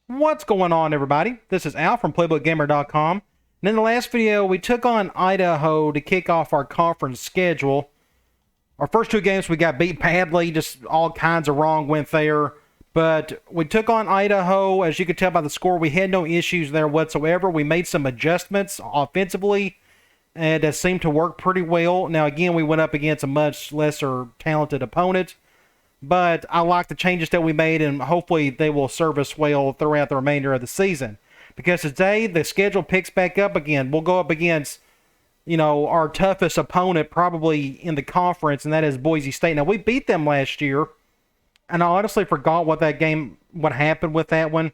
What's going on, everybody? This is Al from PlaybookGamer.com. And in the last video, we took on Idaho to kick off our conference schedule. Our first two games, we got beat badly, just all kinds of wrong went there. But we took on Idaho. As you can tell by the score, we had no issues there whatsoever. We made some adjustments offensively, and that seemed to work pretty well. Now, again, we went up against a much lesser talented opponent. But I like the changes that we made, and hopefully they will serve us well throughout the remainder of the season. Because today, the schedule picks back up again. We'll go up against, our toughest opponent probably in the conference, and that is Boise State. Now, we beat them last year, and I honestly forgot what happened with that one.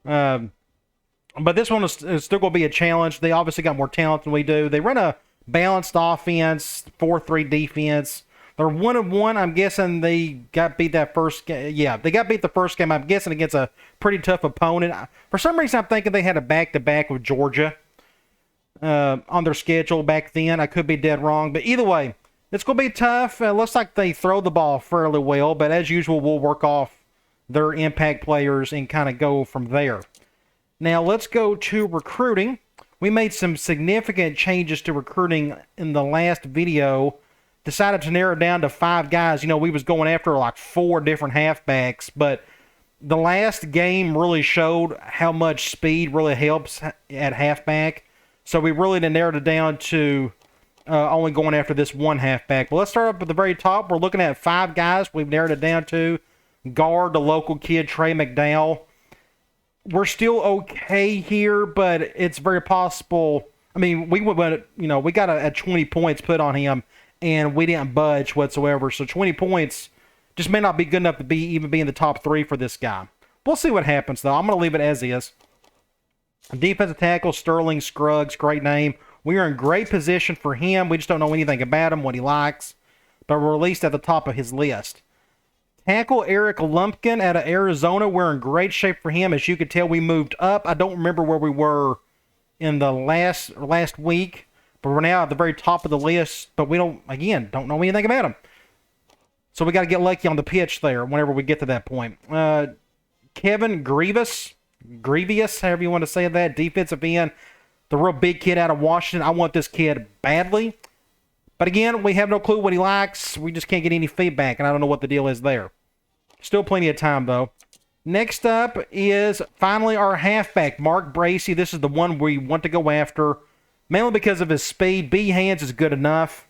But this one is still going to be a challenge. They obviously got more talent than we do. They run a balanced offense, 4-3 defense. They're 1-1. I'm guessing they got beat that first game. Yeah, they got beat the first game. I'm guessing against a pretty tough opponent. For some reason, I'm thinking they had a back-to-back with Georgia on their schedule back then. I could be dead wrong. But either way, it's going to be tough. Looks like they throw the ball fairly well. But as usual, we'll work off their impact players and kind of go from there. Now, let's go to recruiting. We made some significant changes to recruiting in the last video. Decided to narrow it down to 5 guys. We was going after like 4 different halfbacks, but the last game really showed how much speed really helps at halfback. So we really narrowed it down to only going after this one halfback. But let's start up at the very top. We're looking at 5 guys. We've narrowed it down to guard, the local kid, Trey McDowell. We're still okay here, but it's very possible. I mean, we got a 20 points put on him, and we didn't budge whatsoever. So 20 points just may not be good enough to even be in the top 3 for this guy. We'll see what happens, though. I'm going to leave it as is. Defensive tackle, Sterling Scruggs, great name. We are in great position for him. We just don't know anything about him, what he likes. But we're released at the top of his list. Tackle, Eric Lumpkin out of Arizona. We're in great shape for him. As you can tell, we moved up. I don't remember where we were in the last week. But we're now at the very top of the list, but we don't know anything about him. So we got to get lucky on the pitch there whenever we get to that point. Kevin Grievous, however you want to say that, defensive end, the real big kid out of Washington. I want this kid badly. But again, we have no clue what he likes. We just can't get any feedback, and I don't know what the deal is there. Still plenty of time, though. Next up is finally our halfback, Mark Bracey. This is the one we want to go after. Mainly because of his speed. B hands is good enough,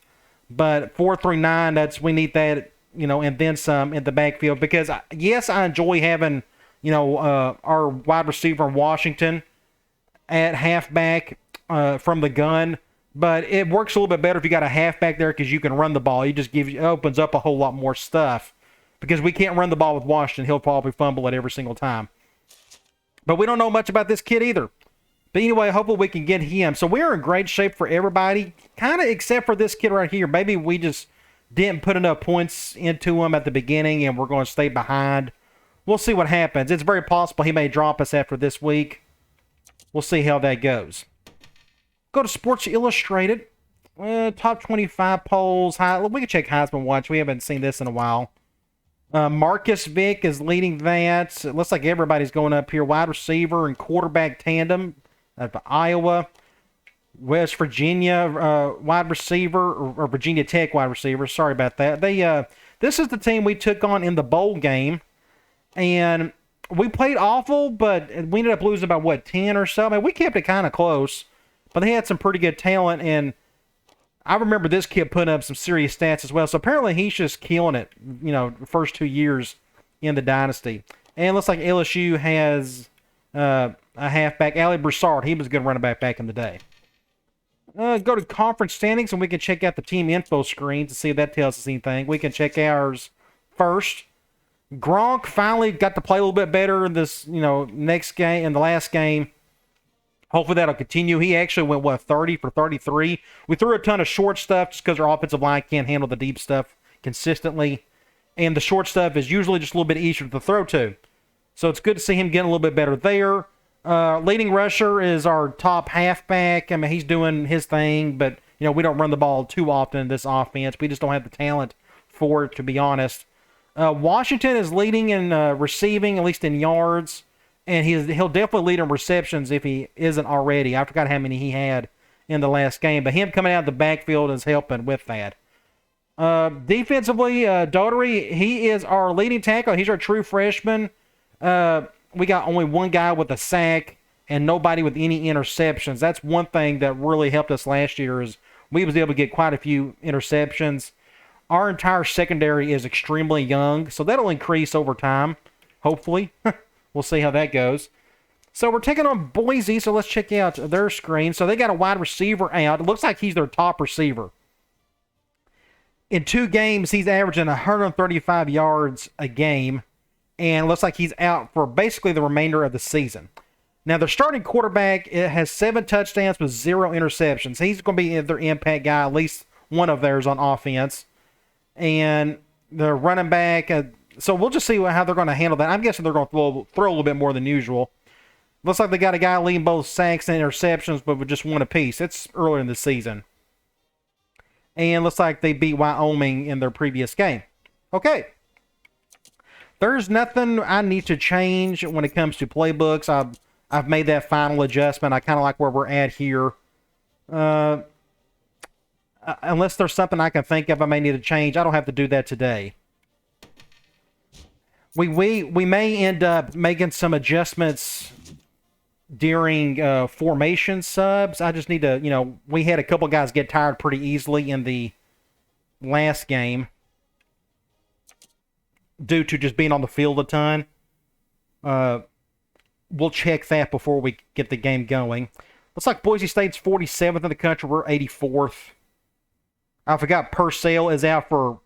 but 4.39, we need that, and then some in the backfield. Because yes, I enjoy having, our wide receiver in Washington at halfback from the gun, but it works a little bit better if you got a halfback there because you can run the ball. It opens up a whole lot more stuff because we can't run the ball with Washington. He'll probably fumble it every single time. But we don't know much about this kid either. But anyway, hopefully we can get him. So we're in great shape for everybody, kind of except for this kid right here. Maybe we just didn't put enough points into him at the beginning and we're going to stay behind. We'll see what happens. It's very possible he may drop us after this week. We'll see how that goes. Go to Sports Illustrated. Top 25 polls. We can check Heisman Watch. We haven't seen this in a while. Marcus Vick is leading that. It looks like everybody's going up here. Wide receiver and quarterback tandem. Iowa, West Virginia wide receiver, or Virginia Tech wide receiver. Sorry about that. This is the team we took on in the bowl game, and we played awful, but we ended up losing by 10 or so. I mean, we kept it kind of close, but they had some pretty good talent, and I remember this kid putting up some serious stats as well. So apparently he's just killing it, the first 2 years in the Dynasty. And it looks like LSU has a halfback, Ali Broussard. He was a good running back in the day. Go to conference standings, and we can check out the team info screen to see if that tells us anything. We can check ours first. Gronk finally got to play a little bit better in this, next game, in the last game. Hopefully that'll continue. He actually went, 30 for 33. We threw a ton of short stuff just because our offensive line can't handle the deep stuff consistently. And the short stuff is usually just a little bit easier to throw to. So it's good to see him getting a little bit better there. Leading rusher is our top halfback. I mean, he's doing his thing, but, we don't run the ball too often in this offense. We just don't have the talent for it, to be honest. Washington is leading in receiving, at least in yards. And he'll definitely lead in receptions if he isn't already. I forgot how many he had in the last game. But him coming out of the backfield is helping with that. Defensively, Daugherty, he is our leading tackle. He's our true freshman. We got only one guy with a sack and nobody with any interceptions. That's one thing that really helped us last year is we was able to get quite a few interceptions. Our entire secondary is extremely young, so that'll increase over time, hopefully. We'll see how that goes. So we're taking on Boise, so let's check out their screen. So they got a wide receiver out. It looks like he's their top receiver. In 2 games, he's averaging 135 yards a game, and it looks like he's out for basically the remainder of the season. Now, their starting quarterback has 7 touchdowns with 0 interceptions. He's going to be their impact guy, at least one of theirs on offense. And the running back, so we'll just see how they're going to handle that. I'm guessing they're going to throw a little bit more than usual. Looks like they got a guy leading both sacks and interceptions, but with just 1 apiece. It's earlier in the season. And looks like they beat Wyoming in their previous game. Okay. There's nothing I need to change when it comes to playbooks. I've made that final adjustment. I kind of like where we're at here. Unless there's something I can think of I may need to change, I don't have to do that today. We may end up making some adjustments during formation subs. I just need to, we had a couple guys get tired pretty easily in the last game due to just being on the field a ton. We'll check that before we get the game going. Looks like Boise State's 47th in the country. We're 84th. I forgot Purcell is out for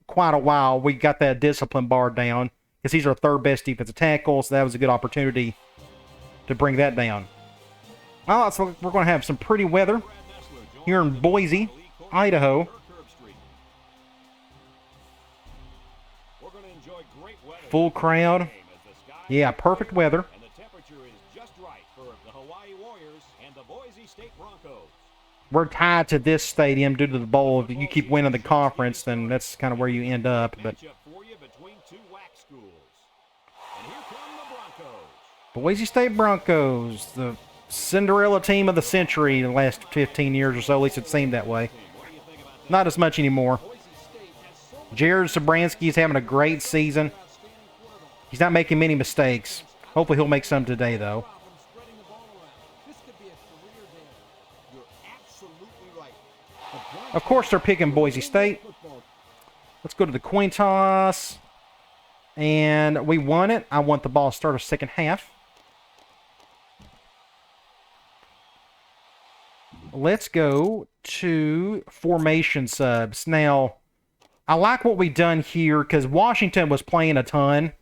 quite a while. We got that discipline bar down because he's our 3rd best defensive tackle, so that was a good opportunity to bring that down. Well, so we're going to have some pretty weather here in Boise, Idaho. Full crowd. Yeah, perfect weather. We're tied to this stadium due to the bowl. If you keep winning the conference, then that's kind of where you end up. But Boise State Broncos, the Cinderella team of the century in the last 15 years or so. At least it seemed that way. Not as much anymore. Jared Sabransky is having a great season. He's not making many mistakes. Hopefully he'll make some today, though. Of course, they're picking Boise State. Let's go to the coin toss. And we won it. I want the ball to start a second half. Let's go to formation subs. Now, I like what we've done here because Washington was playing a ton.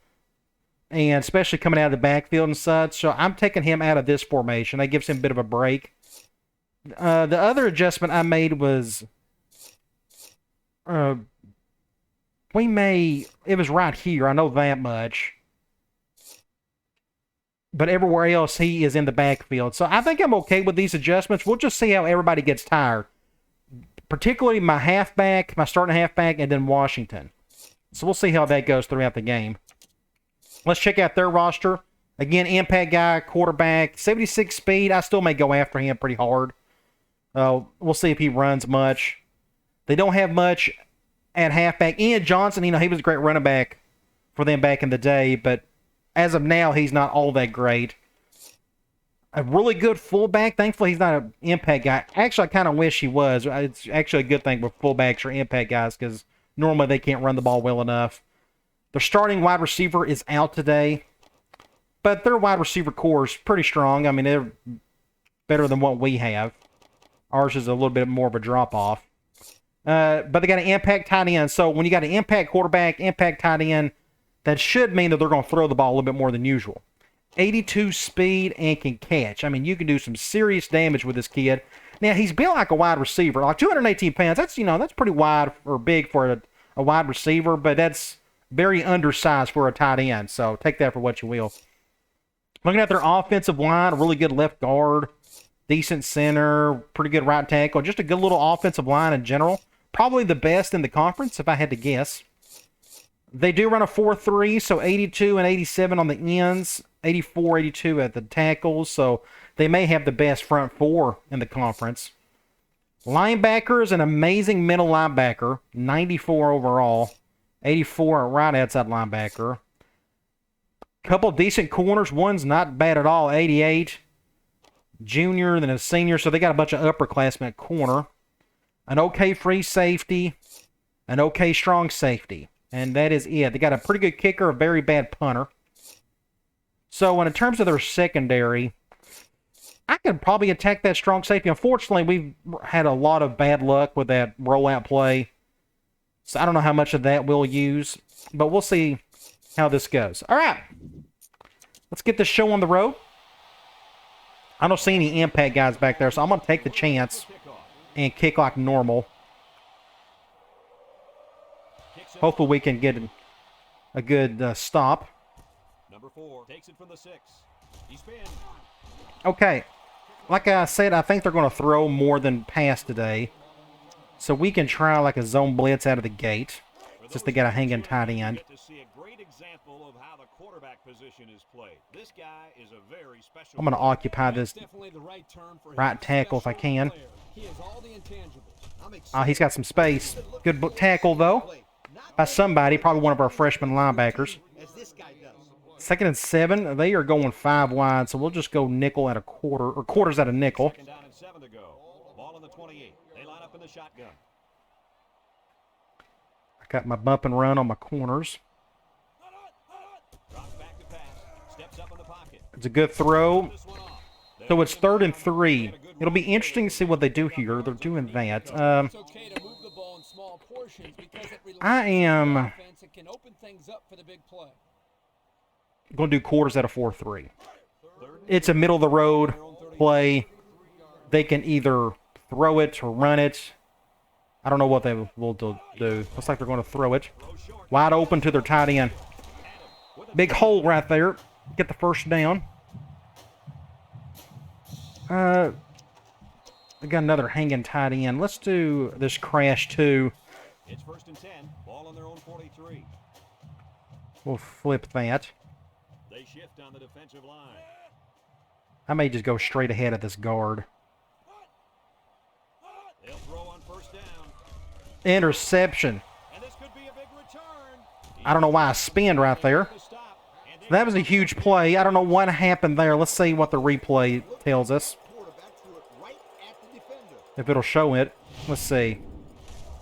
And especially coming out of the backfield and such. So I'm taking him out of this formation. That gives him a bit of a break. The other adjustment I made was... it was right here. I know that much. But everywhere else, he is in the backfield. So I think I'm okay with these adjustments. We'll just see how everybody gets tired. Particularly my halfback, my starting halfback, and then Washington. So we'll see how that goes throughout the game. Let's check out their roster. Again, impact guy, quarterback, 76 speed. I still may go after him pretty hard. We'll see if he runs much. They don't have much at halfback. Ian Johnson, he was a great running back for them back in the day, but as of now, he's not all that great. A really good fullback. Thankfully, he's not an impact guy. Actually, I kind of wish he was. It's actually a good thing with fullbacks or impact guys because normally they can't run the ball well enough. Their starting wide receiver is out today, but their wide receiver core is pretty strong. I mean, they're better than what we have. Ours is a little bit more of a drop-off. But they got an impact tight end. So when you got an impact quarterback, impact tight end, that should mean that they're going to throw the ball a little bit more than usual. 82 speed and can catch. I mean, you can do some serious damage with this kid. Now, he's built like a wide receiver. Like 218 pounds, that's pretty wide or big for a wide receiver, but that's very undersized for a tight end. So take that for what you will. Looking at their offensive line, a really good left guard, decent center, pretty good right tackle, just a good little offensive line in general. Probably the best in the conference, if I had to guess. They do run a 4-3, so 82 and 87 on the ends. 84, 82 at the tackles, so they may have the best front four in the conference. Linebacker is an amazing middle linebacker, 94 overall, 84 at right outside linebacker. Couple decent corners. One's not bad at all, 88. Junior, then a senior, so they got a bunch of upperclassmen at corner. An okay free safety, an okay strong safety, and that is it. They got a pretty good kicker, a very bad punter. So in terms of their secondary, I could probably attack that strong safety. Unfortunately, we've had a lot of bad luck with that rollout play, so I don't know how much of that we'll use, but we'll see how this goes. All right, let's get this show on the road. I don't see any impact guys back there, so I'm going to take the chance and kick like normal. Hopefully we can get a good stop. Number 4 takes it from the 6. He's pinned. Okay, like I said, I think they're going to throw more than pass today, so we can try like a zone blitz out of the gate. Just they got a hanging tight end. I'm going to occupy this right tackle if I can. He's got some space. Good tackle, though, by somebody, probably one of our freshman linebackers. 2nd and 7. They are going 5 wide, so we'll just go nickel at a quarter, or quarters at a nickel. I got my bump and run on my corners. It's a good throw. So it's 3rd and 3. It'll be interesting to see what they do here. They're doing that. I am going to do quarters at a 4-3. It's a middle-of-the-road play. They can either throw it or run it. I don't know what they will do. Looks like they're going to throw it. Wide open to their tight end. Big hole right there. Get the first down. We got another hanging tight end. Let's do this crash too. It's 1st and 10. Ball on their own 43. We'll flip that. They shift on the defensive line. I may just go straight ahead of this guard. They'll throw on 1st down. Interception. And this could be a big return. I don't know why I spinned right there. That was a huge play. I don't know what happened there. Let's see what the replay tells us. If it'll show it. Let's see.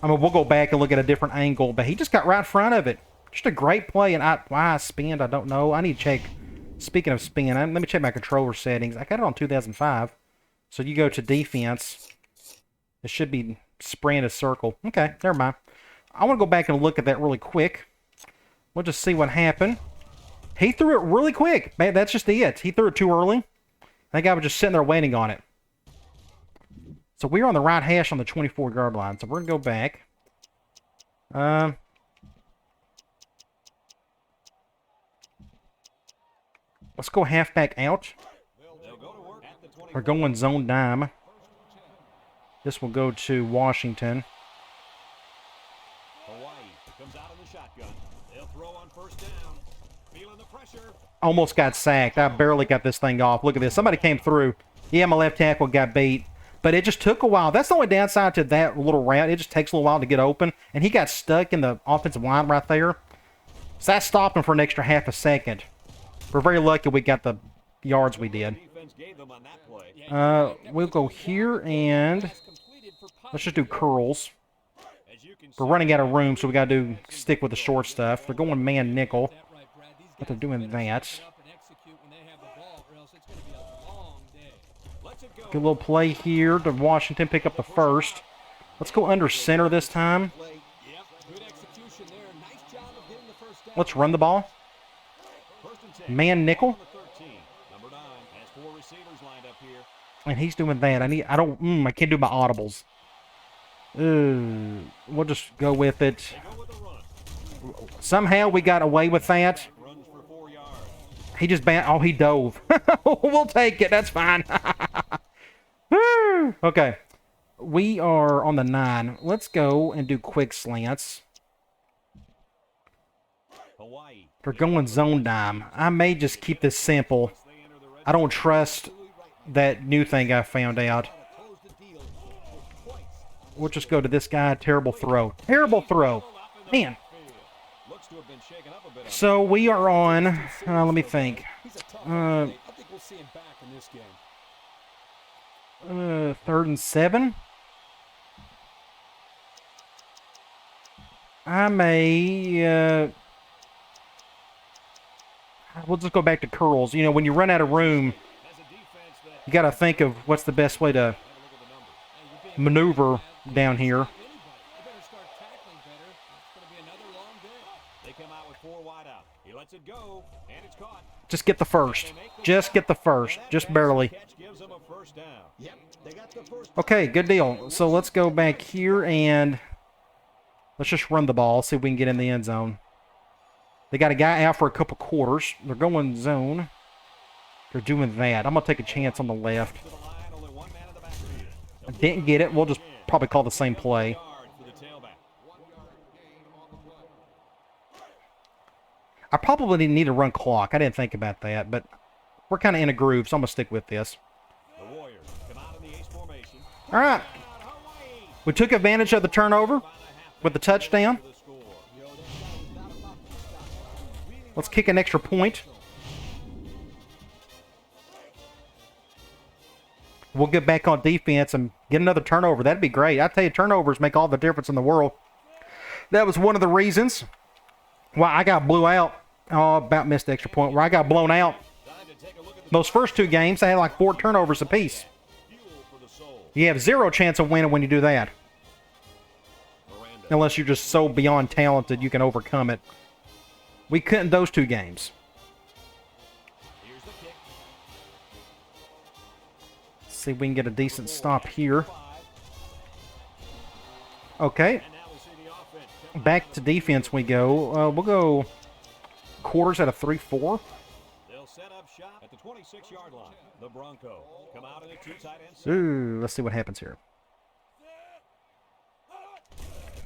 I mean, we'll go back and look at a different angle, but he just got right in front of it. Just a great play, and why I spinned, I don't know. I need to check. Speaking of spin, let me check my controller settings. I got it on 2005. So you go to defense. It should be spraying a circle. Okay, never mind. I want to go back and look at that really quick. We'll just see what happened. He threw it really quick. Man, that's just it. He threw it too early. I think I was just sitting there waiting on it. So we're on the right hash on the 24-yard line. So we're going to go back. Let's go halfback out. We're going zone dime. This will go to Washington. Hawaii comes out of the shotgun. They'll throw on 1st down. Feeling the pressure. Almost got sacked. I barely got this thing off. Look at this. Somebody came through. Yeah, my left tackle got beat. But it just took a while. That's the only downside to that little route. It just takes a little while to get open. And he got stuck in the offensive line right there. So that stopped him for an extra half a second. We're very lucky we got the yards we did. We'll go here and let's just do curls. We're running out of room, so we got to stick with the short stuff. They're going man nickel, but they're doing that. Good little play here to Washington pick up the first. Let's go under center this time. Let's run the ball. Man nickel. And he's doing that. I can't do my audibles. We'll just go with it. Somehow we got away with that. He just he dove. We'll take it. That's fine. Okay. We are on the 9. Let's go and do quick slants. They're going zone dime. I may just keep this simple. I don't trust that new thing I found out. We'll just go to this guy. Terrible throw. Terrible throw. Man. So we are on, let me think. 3rd and 7. I may, we'll just go back to curls. You know, when you run out of room, you got to think of what's the best way to maneuver down here. Just get the first. Just get the first. Just barely. Okay, good deal. So let's go back here and let's just run the ball, see if we can get in the end zone. They got a guy out for a couple quarters. They're going zone. They're doing that. I'm going to take a chance on the left. I didn't get it. We'll just probably call the same play. I probably didn't need to run clock. I didn't think about that, but we're kind of in a groove, so I'm going to stick with this. All right. We took advantage of the turnover with the touchdown. Let's kick an extra point. We'll get back on defense and get another turnover. That'd be great. I tell you, turnovers make all the difference in the world. That was one of the reasons why I got blew out. Oh, about missed the extra point. Where I got blown out. Those first 2 games, I had like 4 turnovers apiece. You have 0 chance of winning when you do that. Unless you're just so beyond talented you can overcome it. We couldn't those 2 games. Let's see if we can get a decent stop here. Okay. Back to defense we go. We'll go quarters out of 3-4. They'll set up shop at the 26-yard line. The Broncos come out in a 2 tight end set. Ooh, let's see what happens here.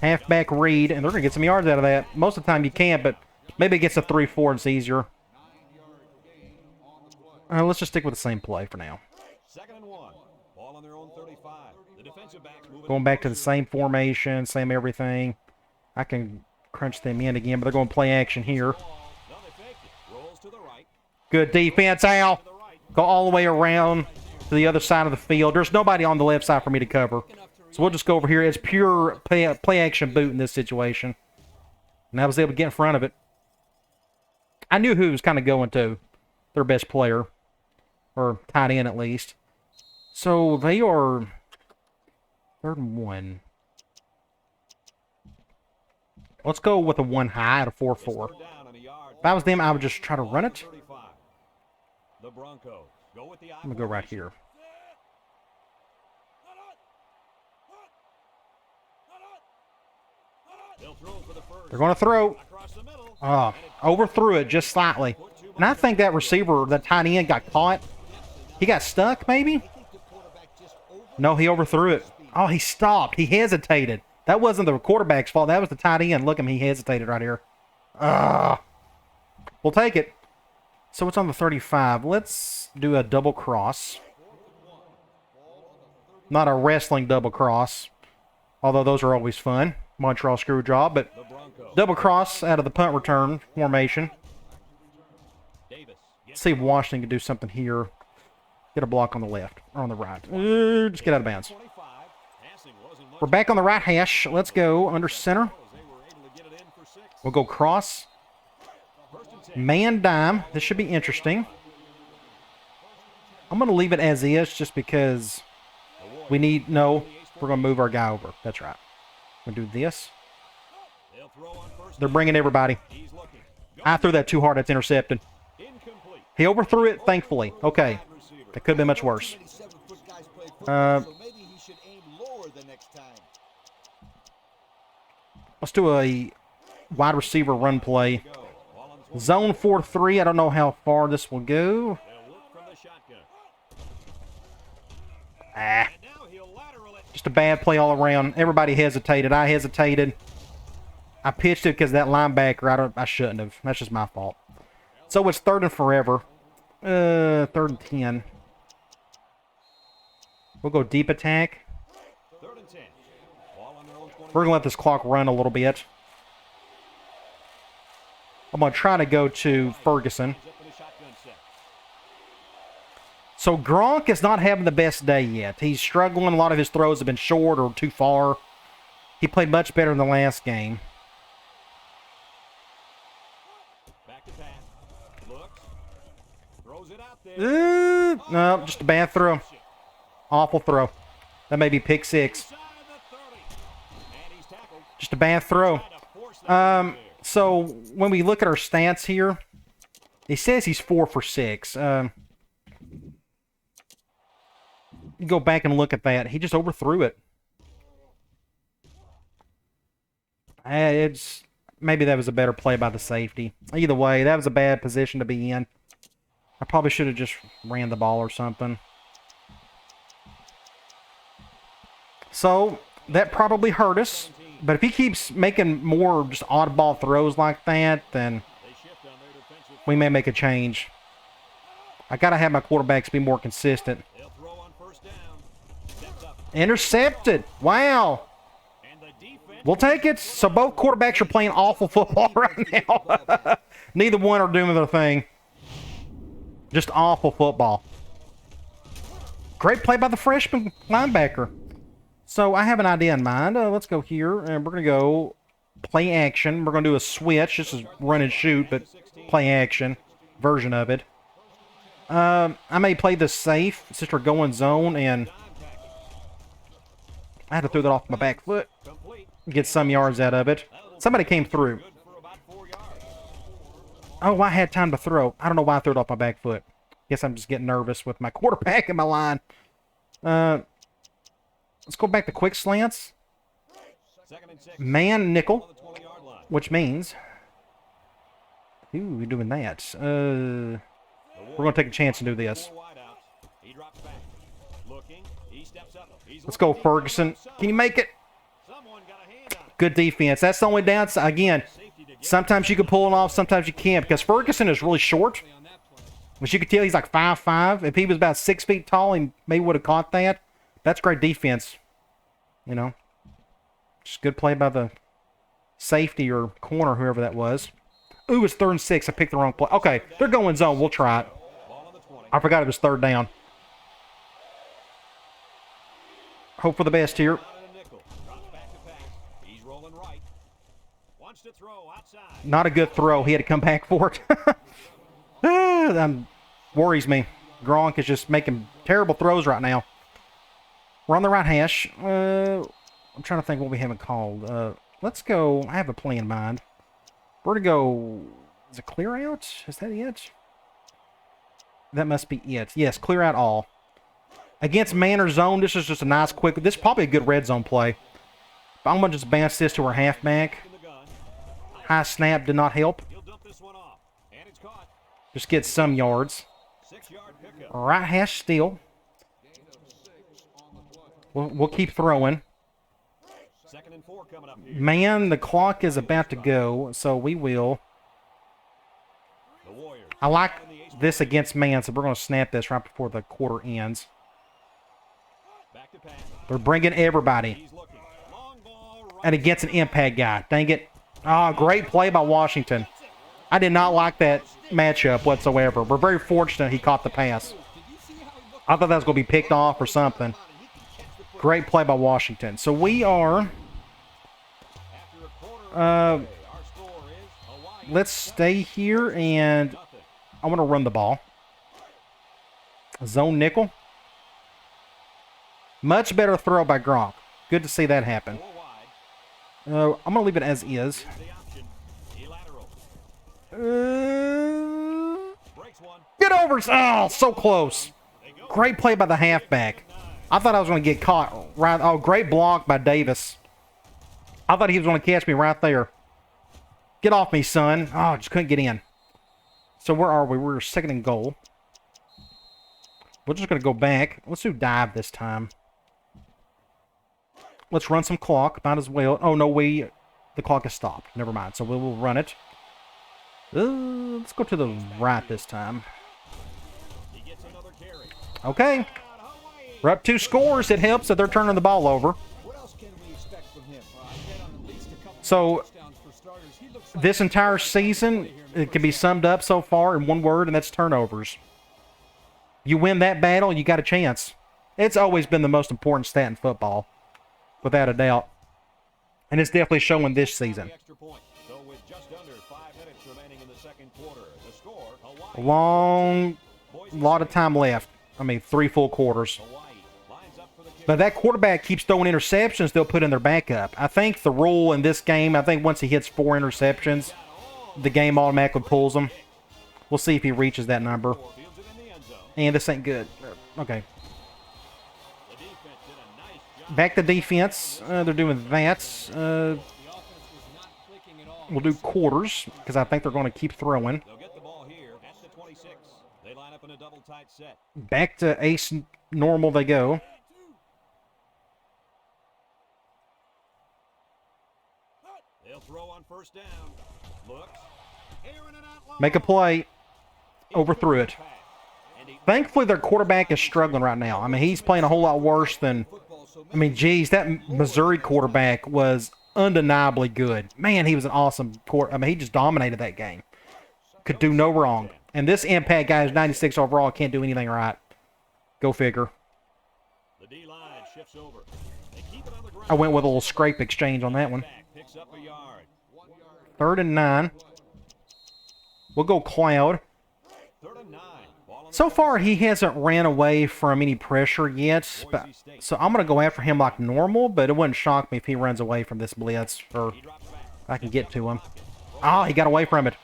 Halfback read, and they're going to get some yards out of that. Most of the time you can't, but maybe it gets a 3-4. It's easier. Let's just stick with the same play for now. 2nd and 1. Ball on their own 35. The defensive backs moving Going back to the same formation, same everything. I can crunch them in again, but they're going to play action here. Good defense, Al. Go all the way around to the other side of the field. There's nobody on the left side for me to cover. So we'll just go over here. It's pure play action boot in this situation. And I was able to get in front of it. I knew who was kind of going to. Their best player. Or tight end at least. So they are 3rd and 1. Let's go with a 1 high at a 4-4. If I was them, I would just try to run it. I'm going to go right here. They're going to throw. Overthrew it just slightly. And I think that receiver, that tight end, got caught. He got stuck, maybe? No, he overthrew it. Oh, he stopped. He hesitated. That wasn't the quarterback's fault. That was the tight end. Look at him. He hesitated right here. We'll take it. So it's on the 35. Let's do a double cross. Not a wrestling double cross. Although those are always fun. Montreal screw job. But double cross out of the punt return formation. Let's see if Washington can do something here. Get a block on the left. Or on the right. Just get out of bounds. We're back on the right hash. Let's go under center. We'll go cross. Man dime. This should be interesting. I'm going to leave it as is just because we need... No, we're going to move our guy over. That's right. We're going to do this. They're bringing everybody. I threw that too hard. That's intercepted. He overthrew it, thankfully. Okay. That could have been much worse. Let's do a wide receiver run play. Zone 4-3. I don't know how far this will go. Just a bad play all around. Everybody hesitated. I hesitated. I pitched it because that linebacker, I shouldn't have. That's just my fault. So it's 3rd and forever. 3rd and 10. We'll go deep attack. 3rd and 10. Ball on their own 20. We're going to let this clock run a little bit. I'm going to try to go to Ferguson. So Gronk is not having the best day yet. He's struggling. A lot of his throws have been short or too far. He played much better in the last game. Back to pass. Looks. Throws it out there. No, just a bad throw. Awful throw. That may be pick 6. Just a bad throw. So when we look at our stats here, he says he's 4 for 6. You go back and look at that. He just overthrew it. Maybe that was a better play by the safety. Either way, that was a bad position to be in. I probably should have just ran the ball or something. So that probably hurt us. But if he keeps making more just oddball throws like that, then we may make a change. I got to have my quarterbacks be more consistent. Intercepted. Wow. We'll take it. So both quarterbacks are playing awful football right now. Neither one are doing their thing. Just awful football. Great play by the freshman linebacker. So I have an idea in mind. Let's go here, and we're going to go play action. We're going to do a switch. This is run and shoot, but play action version of it. I may play this safe since we're going zone, and I had to throw that off my back foot. Get some yards out of it. Somebody came through. Oh, I had time to throw. I don't know why I threw it off my back foot. Guess I'm just getting nervous with my quarterback in my line. Let's go back to quick slants. Man nickel, which means... Ooh, we're doing that. We're going to take a chance and do this. Let's go, Ferguson. Can you make it? Good defense. That's the only downside. Again, sometimes you can pull it off, sometimes you can't, because Ferguson is really short. As you can tell, he's like 5'5". If he was about 6 feet tall, he maybe would have caught that. That's great defense. You know, just good play by the safety or corner, whoever that was. Ooh, it's 3rd and 6. I picked the wrong play. Okay, they're going zone. We'll try it. I forgot it was 3rd down. Hope for the best here. Not a good throw. He had to come back for it. That worries me. Gronk is just making terrible throws right now. We're on the right hash. I'm trying to think what we haven't called. Let's go. I have a play in mind. We're going to go... Is it clear out? Is that it? That must be it. Yes, clear out all. Against man or zone, this is just a nice quick... This is probably a good red zone play. But I'm going to just bounce this to our halfback. High snap did not help. Just get some yards. Right hash steal. We'll keep throwing. Man, the clock is about to go, so we will. I like this against man, so we're going to snap this right before the quarter ends. They're bringing everybody. And against an impact guy. Dang it. Oh, great play by Washington. I did not like that matchup whatsoever. We're very fortunate he caught the pass. I thought that was going to be picked off or something. Great play by Washington. So we are... let's stay here, and I want to run the ball. Zone nickel. Much better throw by Gronk. Good to see that happen. I'm going to leave it as is. Get over. Oh, so close. Great play by the halfback. I thought I was going to get caught. Right. Oh, great block by Davis. I thought he was going to catch me right there. Get off me, son. Oh, just couldn't get in. So where are we? We're 2nd and goal. We're just going to go back. Let's do dive this time. Let's run some clock. Might as well. Oh, no, we The clock has stopped. Never mind. So we will run it. Let's go to the right this time. Okay. We're up 2 scores. It helps that they're turning the ball over. So this entire season, it can be summed up so far in one word, and that's turnovers. You win that battle, you got a chance. It's always been the most important stat in football, without a doubt. And it's definitely showing this season. A lot of time left. I mean, 3 full quarters. But that quarterback keeps throwing interceptions they'll put in their backup. I think the rule in this game, I think once he hits 4 interceptions, the game automatically pulls him. We'll see if he reaches that number. And this ain't good. Okay. Back to defense. They're doing that. We'll do quarters, because I think they're going to keep throwing. Back to ace normal they go. Make a play. Overthrew it. Thankfully, their quarterback is struggling right now. I mean, he's playing a whole lot worse than... I mean, geez, that Missouri quarterback was undeniably good. Man, he was an awesome quarterback. I mean, he just dominated that game. Could do no wrong. And this Impact guy is 96 overall. Can't do anything right. Go figure. I went with a little scrape exchange on that one. 3rd and 9. We'll go Cloud. So far, he hasn't ran away from any pressure yet, but so I'm going to go after him like normal, but it wouldn't shock me if he runs away from this blitz, or if I can get to him. Oh, he got away from it.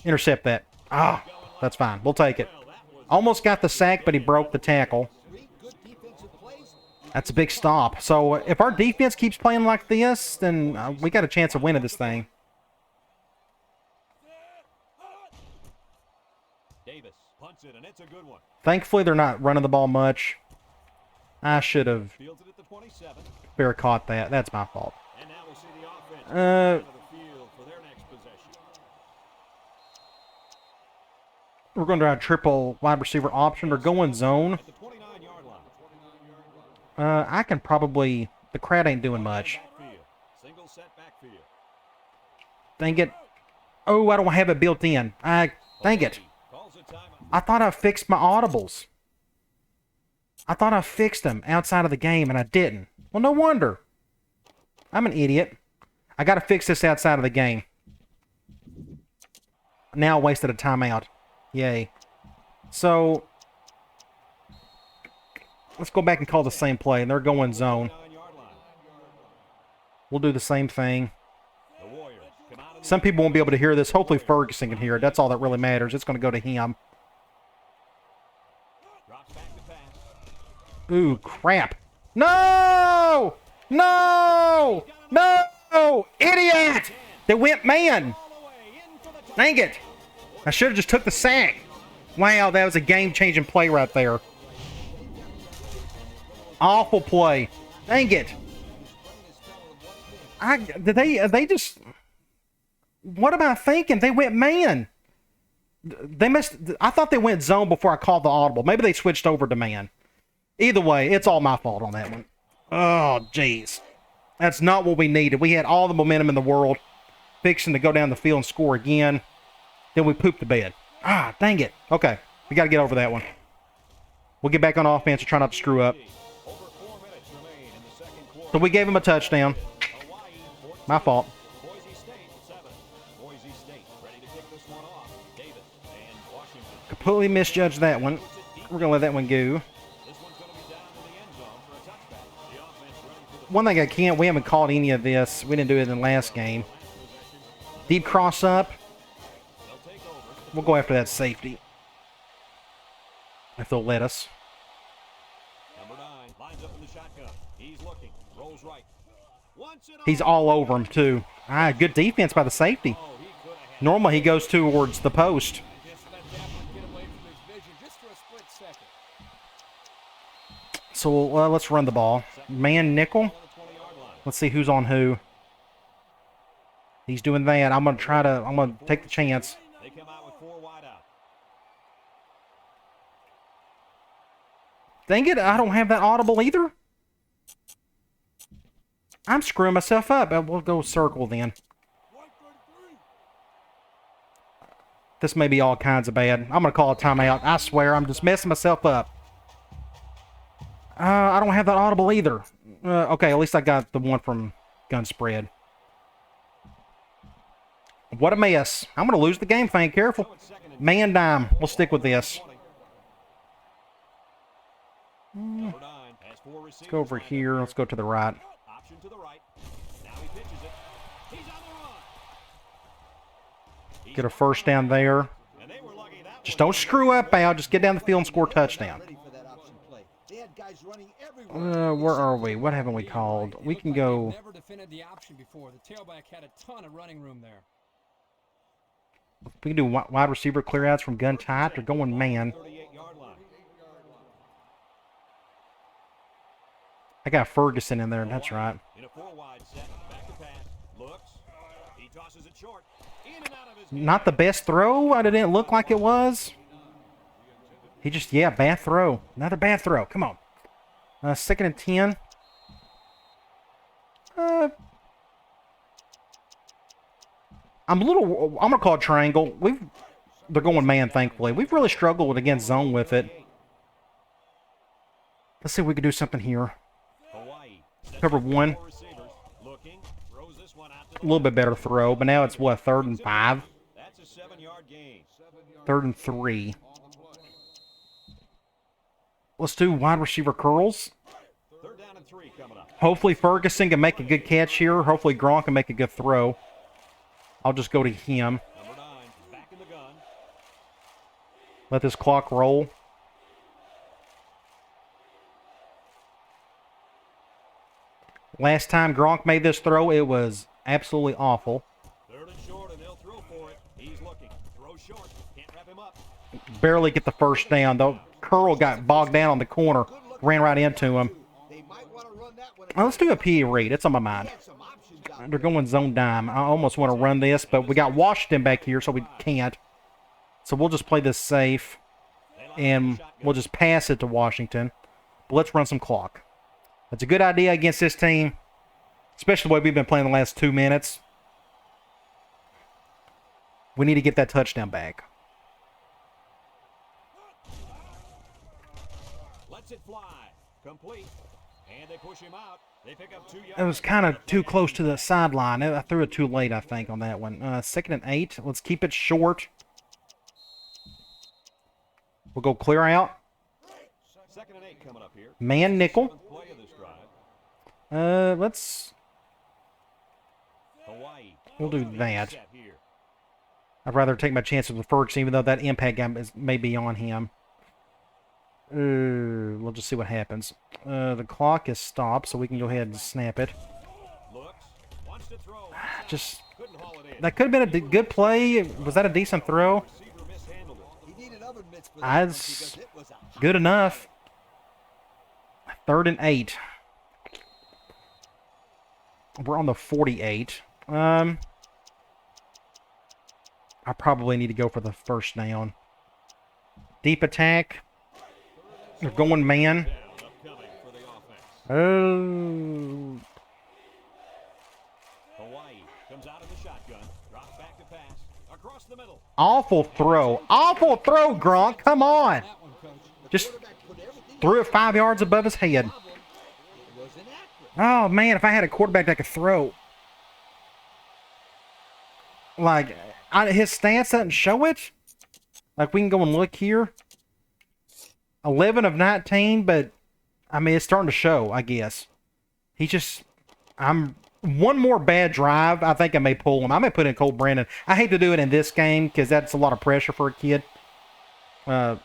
Intercept that. Ah, that's fine. We'll take it. Almost got the sack, but he broke the tackle. That's a big stop. So if our defense keeps playing like this, then we got a chance of winning this thing. Thankfully, they're not running the ball much. I should have fair caught that. That's my fault. We're going to try a triple wide receiver option. They're going zone. I can probably... The crowd ain't doing much. Dang it. Oh, I don't have it built in. Dang it. I thought I fixed my audibles. I thought I fixed them outside of the game, and I didn't. Well, no wonder. I'm an idiot. I got to fix this outside of the game. Now I wasted a timeout. Yay. So, let's go back and call the same play, and they're going zone. We'll do the same thing. Some people won't be able to hear this. Hopefully Ferguson can hear it. That's all that really matters. It's going to go to him. Ooh, crap. No! No! No! Idiot! They went man! Dang it. I should have just took the sack. Wow, that was a game-changing play right there. Awful play. Dang it. They just... What am I thinking? They went man. They missed... I thought they went zone before I called the audible. Maybe they switched over to man. Either way, it's all my fault on that one. Oh, jeez. That's not what we needed. We had all the momentum in the world. Fixing to go down the field and score again. Then we pooped the bed. Ah, dang it. Okay, we got to get over that one. We'll get back on offense and try not to screw up. So we gave him a touchdown. My fault. Completely misjudged that one. We're going to let that one go. One thing we haven't caught any of this. We didn't do it in the last game. Deep cross up. We'll go after that safety. If they'll let us. He's all over him, too. Good defense by the safety. Normally, he goes towards the post. So let's run the ball. Man nickel. Let's see who's on who. He's doing that. I'm gonna take the chance. They come out with 4 wide out. Dang it, I don't have that audible either. I'm screwing myself up. We'll go circle then. This may be all kinds of bad. I'm going to call a timeout. I swear, I'm just messing myself up. I don't have that audible either. Okay, at least I got the one from gun spread. What a mess. I'm going to lose the game, Fang. Careful. Man dime. We'll stick with this. Let's go over here. Let's go to the right. Option to the right. Now he pitches it. He's on the run. Get a first down there. Just don't screw up, Al. Just get down the field and score a touchdown. Where are we? What haven't we called? We can go. Never defended the option before. The tailback had a ton of running room there. We can do wide receiver clearouts from gun tight or going man. I got Ferguson in there. That's right. In a 4-wide set, back to pass, looks, he tosses it short, in and out of his Not the best throw. It didn't look like it was. He just, yeah, bad throw. Another bad throw. Come on. 2nd and 10. I'm gonna call it triangle. They're going man, thankfully. We've really struggled against zone with it. Let's see if we can do something here. Cover 1. A little bit better throw, but now it's what, 3rd and 5? That's a 7-yard gain. 3rd and 3. Let's do wide receiver curls. 3rd down and 3 coming up. Hopefully Ferguson can make a good catch here. Hopefully Gronk can make a good throw. I'll just go to him. Number 9 back in the gun. Let this clock roll. Last time Gronk made this throw, it was absolutely awful. 3rd and short, and they'll throw for it. He's looking. Throw short. Can't wrap him up. Barely get the first down, though. Curl got bogged down on the corner. Ran right into him. Well, let's do a PE read. It's on my mind. They're going zone dime. I almost want to run this, but we got Washington back here, so we can't. So we'll just play this safe, and we'll just pass it to Washington. But let's run some clock. That's a good idea against this team, especially the way we've been playing the last 2 minutes. We need to get that touchdown back. Lets it fly. Complete. And they push him out. They pick up 2 yards. It was kind of too close to the sideline. I threw it too late, I think, on that one. 2nd and 8. Let's keep it short. We'll go clear out. 2nd and 8 coming up here. Man nickel. Play of this drive. Let's... Hawaii. We'll do that. Set here. I'd rather take my chances with Ferguson, even though that impact guy may be on him. We'll just see what happens. The clock is stopped, so we can go ahead and snap it. Looks. Wants to throw. Just... Couldn't haul it in. That could have been a good play. Was that a decent throw? Receiver mishandled it. He needed oven mitts for that one That's because it was a good enough. 3rd and 8. We're on the 48. I probably need to go for the first down. Deep attack. They're going man. Upcoming for the offense. Oh. Hawaii comes out of the shotgun. Drops back to pass. Across the middle. Awful throw. Awful throw, Gronk. Come on. That one, coach. Just threw it 5 yards above his head. it was inaccurate. Oh, man, if I had a quarterback that could throw. Like, his stance doesn't show it. Like, we can go and look here. 11 of 19, but, I mean, it's starting to show, I guess. He just, one more bad drive, I think I may pull him. I may put in Cole Brandon. I hate to do it in this game because that's a lot of pressure for a kid. I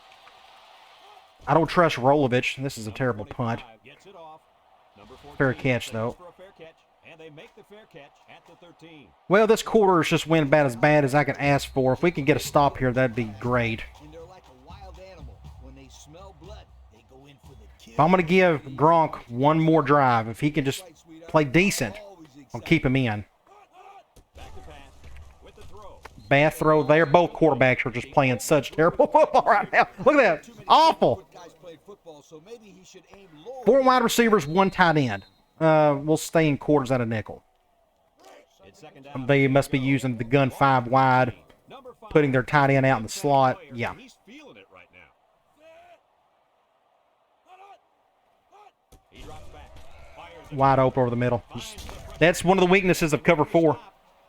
don't trust Rolovich. This is a terrible punt. Gets it off. Number 14 Fair catch, though. for a fair catch, and they make the fair catch at the 13. Well, this quarter is just went about as bad as I could ask for. If we can get a stop here, that'd be great. And they're like a wild animal. When they smell blood, they go in for the kill. If I'm going to give Gronk one more drive, if he can just play decent, I'll keep him in. Back to pass. Bad throw there. Both quarterbacks are just playing such terrible football right now. Look at that. Awful. Guys played football, so maybe he should aim lower. 4 wide receivers, 1 tight end. We'll stay in quarters out of nickel. They must be using the gun 5 wide, putting their tight end out in the slot. Yeah. He's feeling it right now. He drops back. Fires Wide open over the middle. That's one of the weaknesses of cover 4.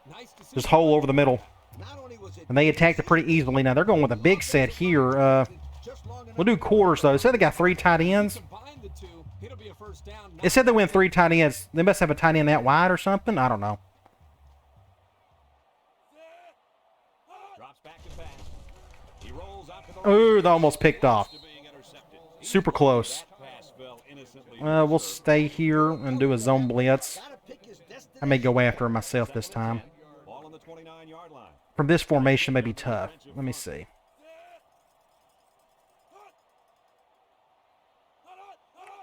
Nice decision. Just hole over the middle. Not only was it And they attacked it pretty easily. Now they're going with a big set here. just long enough We'll do quarters, though. It said they got 3 tight ends. Combine the two, it'll be a first down. It said they went 3 tight ends. They must have a tight end that wide or something. I don't know. drops back to pass. He rolls out to the Ooh, they almost picked off. being intercepted. Super close. Pass fell innocently. We'll stay here and do a zone blitz. gotta pick his destiny. I may go after him myself this time. Ball on the 29-yard line. From this formation may be tough. Let me see.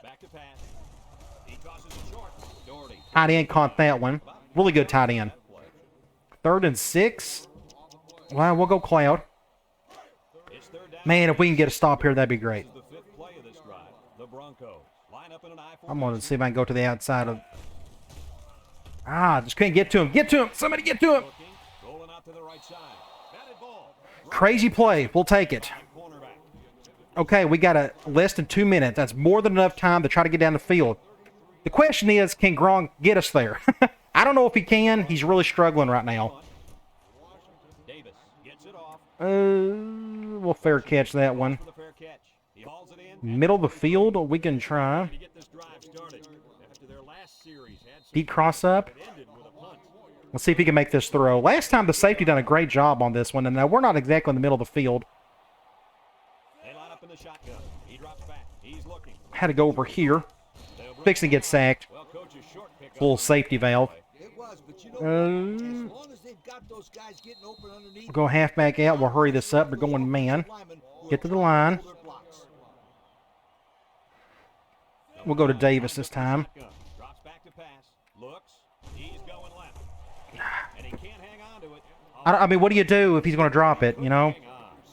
Back to pass. He tosses it short. Doherty. Tight end caught that one. Really good tight end. 3rd and 6. Well, we'll go Cloud. It's third down. Man, if we can get a stop here, that'd be great. The 5th play of this drive. The Broncos line up in an I I'm going to see if I can go to the outside of... Just couldn't get to him. Get to him. Somebody get to him. rolling out to the right side. Batted ball. Crazy play. We'll take it. Cornerback. Okay, we got less than 2 minutes. That's more than enough time to try to get down the field. The question is, can Gronk get us there? I don't know if he can. He's really struggling right now. Davis gets it off We'll fair catch that one. for the fair catch. He hauls it in. Middle of the field, we can try. To get this drive started. After their last series had some Deep cross up. ended with a punt. Let's see if he can make this throw. Last time the safety done a great job on this one, and now we're not exactly in the middle of the field. They line up in the shotgun. He drops back. He's looking. Had to go over here. They'll bring Fixing to get sacked. well, coach's short pickup. Full safety valve. It was, but you know what? As long as they've got those guys getting open underneath. We'll go halfback out. We'll hurry this up. They're going man. Get to the line. We'll go to Davis this time. Shotgun. Drops back to pass. Looks. He's going left. And he can't hang on to it. I mean, what do you do if he's going to drop it, you know?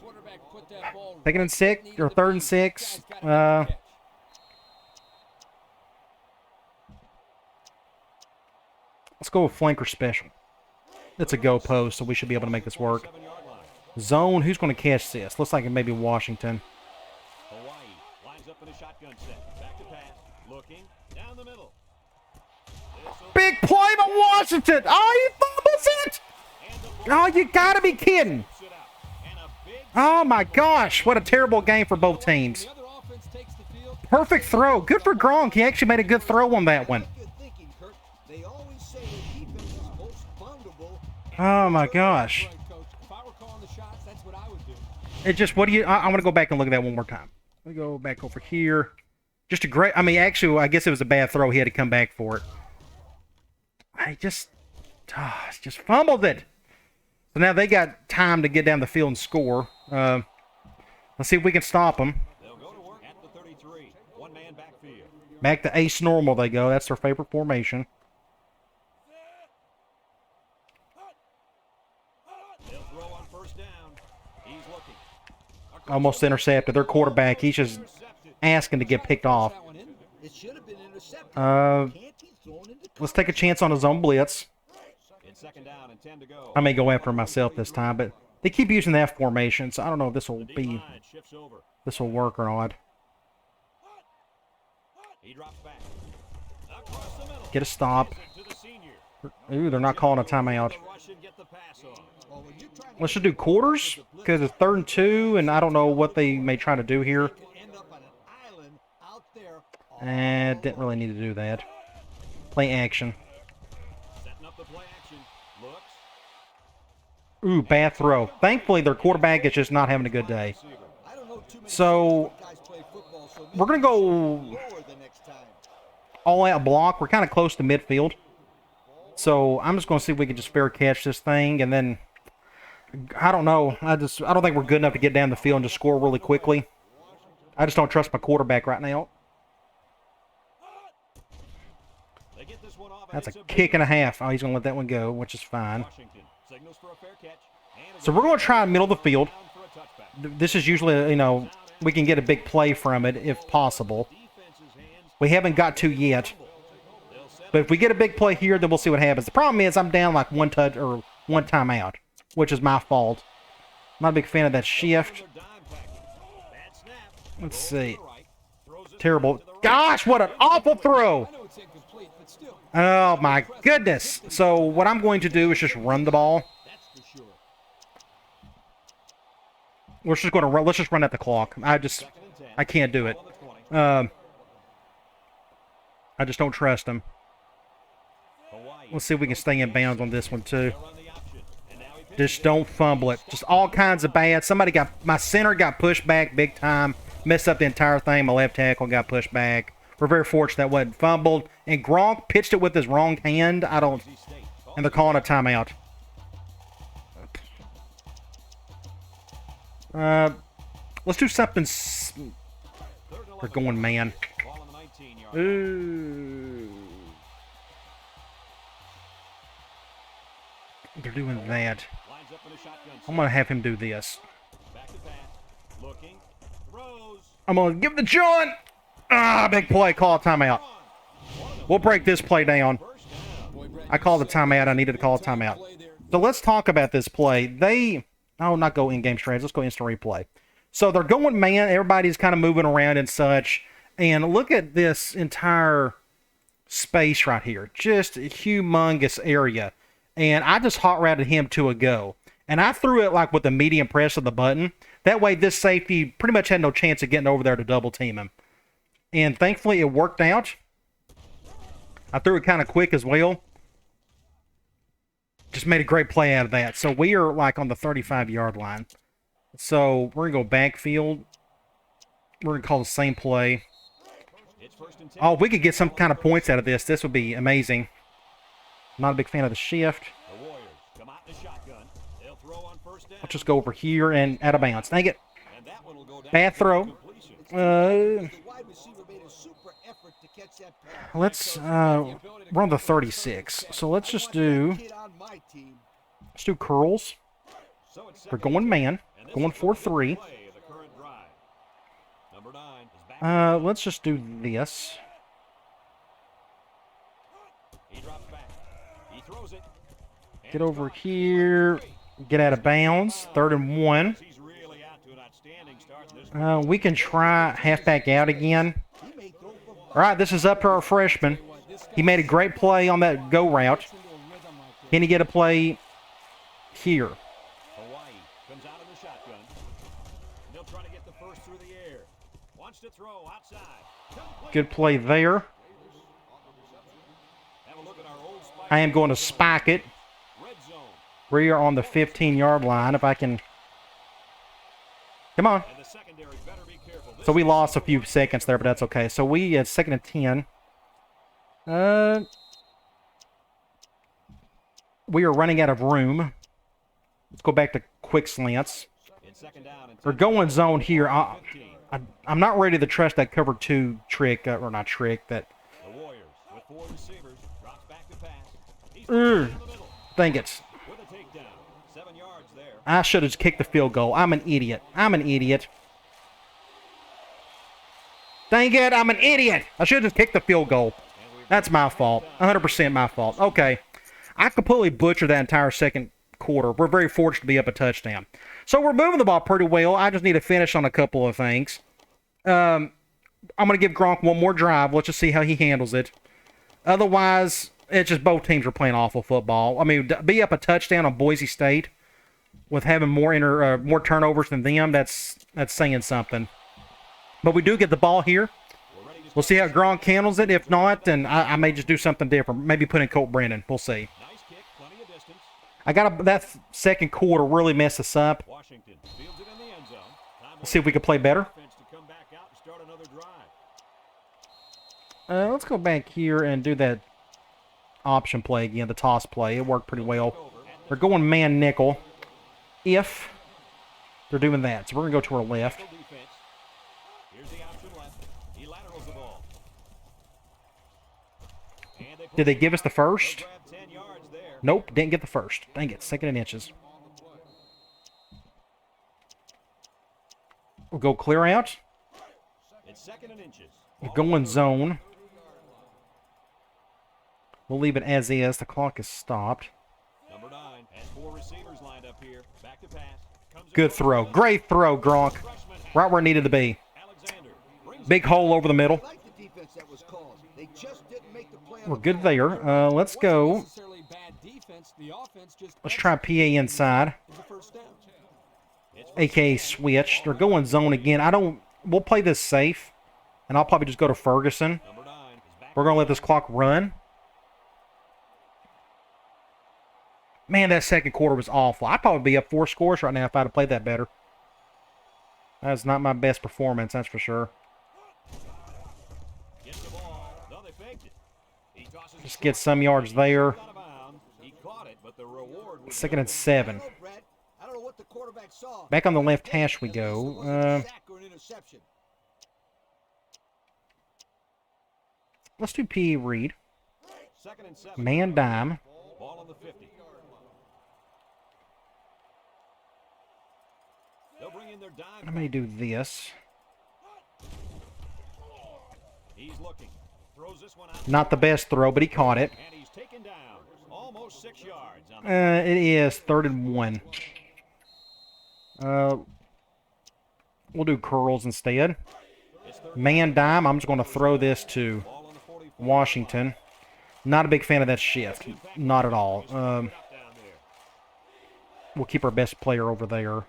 Quarterback put that ball 2nd and 6 or 3rd and 6. Let's go with flanker special. It's a go post, so we should be able to make this work. 7-yard line. Zone, who's going to catch this? Looks like it may be Washington. Hawaii lines up in a shotgun set. Back to pass. Looking. Down the middle. Big play by Washington! Oh, he fumbles it! Oh, you gotta be kidding! Sit out. And a big Oh my gosh, what a terrible game for both teams. The other offense takes the field. Perfect throw. Good for Gronk. He actually made a good throw on that one. Good thinking, Kirk. They always say the defense is most vulnerable. Oh my gosh. Right, coach. If I were calling the shots, that's what I would do. It just, what do you, I want to go back and look at that one more time. Let me go back over here. Just a great, I mean, actually, I guess it was a bad throw. He had to come back for it. I just fumbled it. So now they got time to get down the field and score. Let's see if we can stop them. They'll go to work at the 33. One man backfield. Back to ace normal they go. That's their favorite formation. They'll throw on first down. He's looking. Almost intercepted. Their quarterback, he's just asking to get picked off. That one in. It should have been intercepted. Uh, Can't he throw it into Let's take a chance on a zone blitz. In 2nd down and 10 to go. I may go after him myself this time, but they keep using that formation, so I don't know if this will D be, line shifts over. this will work or not. He drops back. Across the middle. Get a stop. To the senior. Ooh, they're not calling a timeout. The rush and get the pass on. Oh, when you're trying to Let's just do quarters because it's 3rd and 2, and I don't know what they may try to do here. end up on an island out there. Didn't really need to do that. Play action. Setting up the play action. Looks. Ooh, bad throw. Thankfully, their quarterback is just not having a good day. I don't know too many So, guys play football, so we're going to go lower the next time. all-out block. We're kind of close to midfield. So, I'm just going to see if we can just fair catch this thing, and then, I don't know. I don't think we're good enough to get down the field and just score really quickly. I just don't trust my quarterback right now. They get this one off. That's a kick and a half. Oh, he's going to let that one go, which is fine. Washington signals for a fair catch. So we're going to try middle of the field. This is usually, you know, we can get a big play from it if possible. We haven't got to yet. But if we get a big play here, then we'll see what happens. The problem is I'm down like one timeout, which is my fault. I'm not a big fan of that shift. Let's see. Terrible. Gosh, what an awful throw. Oh, my goodness. So what I'm going to do is just run the ball. We're just going to run. Let's just run at the clock. I can't do it. I just don't trust him. Let's see if we can stay in bounds on this one, too. Just don't fumble it. Just all kinds of bad. My center got pushed back big time. Messed up the entire thing. My left tackle got pushed back. We're very fortunate that wasn't fumbled. And Gronk pitched it with his wrong hand. And they're calling a timeout. Let's do something. We're going man. Ooh. They're doing that. I'm going to have him do this. I'm going to give the John. Big play. Call a timeout. We'll break this play down. I called a timeout. I needed to call a timeout. So let's talk about this play. Not go in-game strategy. Let's go instant replay. So they're going man. Everybody's kind of moving around and such. And look at this entire space right here. Just a humongous area. And I just hot routed him to a go. And I threw it like with the medium press of the button. That way this safety pretty much had no chance of getting over there to double team him. And thankfully it worked out. I threw it kind of quick as well. Just made a great play out of that. So we are like on the 35-yard line. So we're going to go backfield. We're going to call the same play. Oh, if we could get some kind of points out of this, this would be amazing. Not a big fan of the shift. I'll just go over here and out of bounds. Dang it. Bad throw. We're on the 36. So let's just do curls. We're going man. Going 4-3. Let's just do this. Get over here. Get out of bounds. 3rd and 1. We can try halfback out again. All right, this is up to our freshman. He made a great play on that go route. Can he get a play here? Good play there. I am going to spike it. We are on the 15-yard line. If I can... Come on. So we lost a few seconds there, but that's okay. So we at 2nd and 10. We are running out of room. Let's go back to quick slants. We're going zone here. I'm not ready to trust that cover 2 trick, or not trick, that... Dang it. I should have kicked the field goal. I'm an idiot. Dang it, I'm an idiot. I should have just kicked the field goal. That's my fault. 100% my fault. Okay. I completely butchered that entire second quarter. We're very fortunate to be up a touchdown. So we're moving the ball pretty well. I just need to finish on a couple of things. I'm going to give Gronk one more drive. Let's just see how he handles it. Otherwise, it's just both teams are playing awful football. I mean, be up a touchdown on Boise State with having more turnovers than them, that's saying something. But we do get the ball here. We'll see how Gronk handles it. If not, then I may just do something different. Maybe put in Colt Brennan. We'll see. That second quarter really messed us up. Let's see if we can play better. Let's go back here and do that option play again, the toss play. It worked pretty well. They're going man nickel. If they're doing that. So we're going to go to our left. Did they give us the first? Nope, didn't get the first. Dang it, 2nd and inches. We'll go clear out. It's 2nd and inches. We're going zone. We'll leave it as is. The clock is stopped. Number 9 has 4 receivers lined up here. Back to pass. Good throw. Great throw, Gronk. Right where it needed to be. Alexander brings Big hole over the middle. I like the defense that was called. They just didn't make the play on We're the good ball. there. Let's go. Necessarily bad defense. The offense just Let's try PA inside. is a first down. AKA switch. They're going zone again. We'll play this safe. And I'll probably just go to Ferguson. Number 9 is back. We're going to let this clock run. Man, that second quarter was awful. I'd probably be up 4 scores right now if I'd have played that better. That's not my best performance, that's for sure. Gets the ball. No, they faked it. He tosses it Just get some yards there. out of bounds. He caught it, but the reward was 2nd and 7. I don't know, Brett. I don't know what the quarterback saw. Back on the left hash we go. Unless it was a sack or an interception. Let's do PE read. 2nd and 7. Man dime. Ball on the 50. They'll bring in their dime. I may do this. He's looking. Throws this one out. Not the best throw, but he caught it. And he's taken down. Almost 6 yards on It is 3rd and 1. We'll do curls instead. Man dime. I'm just going to throw this to ball on the 44. Washington. Not a big fan of that shift. Not at all. Down there. We'll keep our best player over there.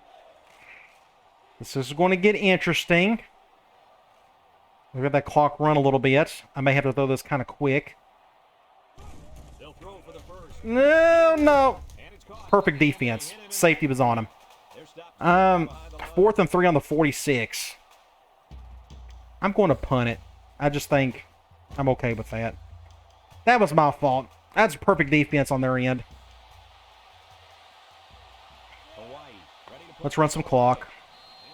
This is going to get interesting. We've got that clock run a little bit. I may have to throw this kind of quick. They'll throw for the first. No. And it's caught. Perfect defense. Safety was on him. They're stopped. 4th and 3 on the 46. I'm going to punt it. I just think I'm okay with that. That was my fault. That's perfect defense on their end. Hawaii ready to put Let's run some clock.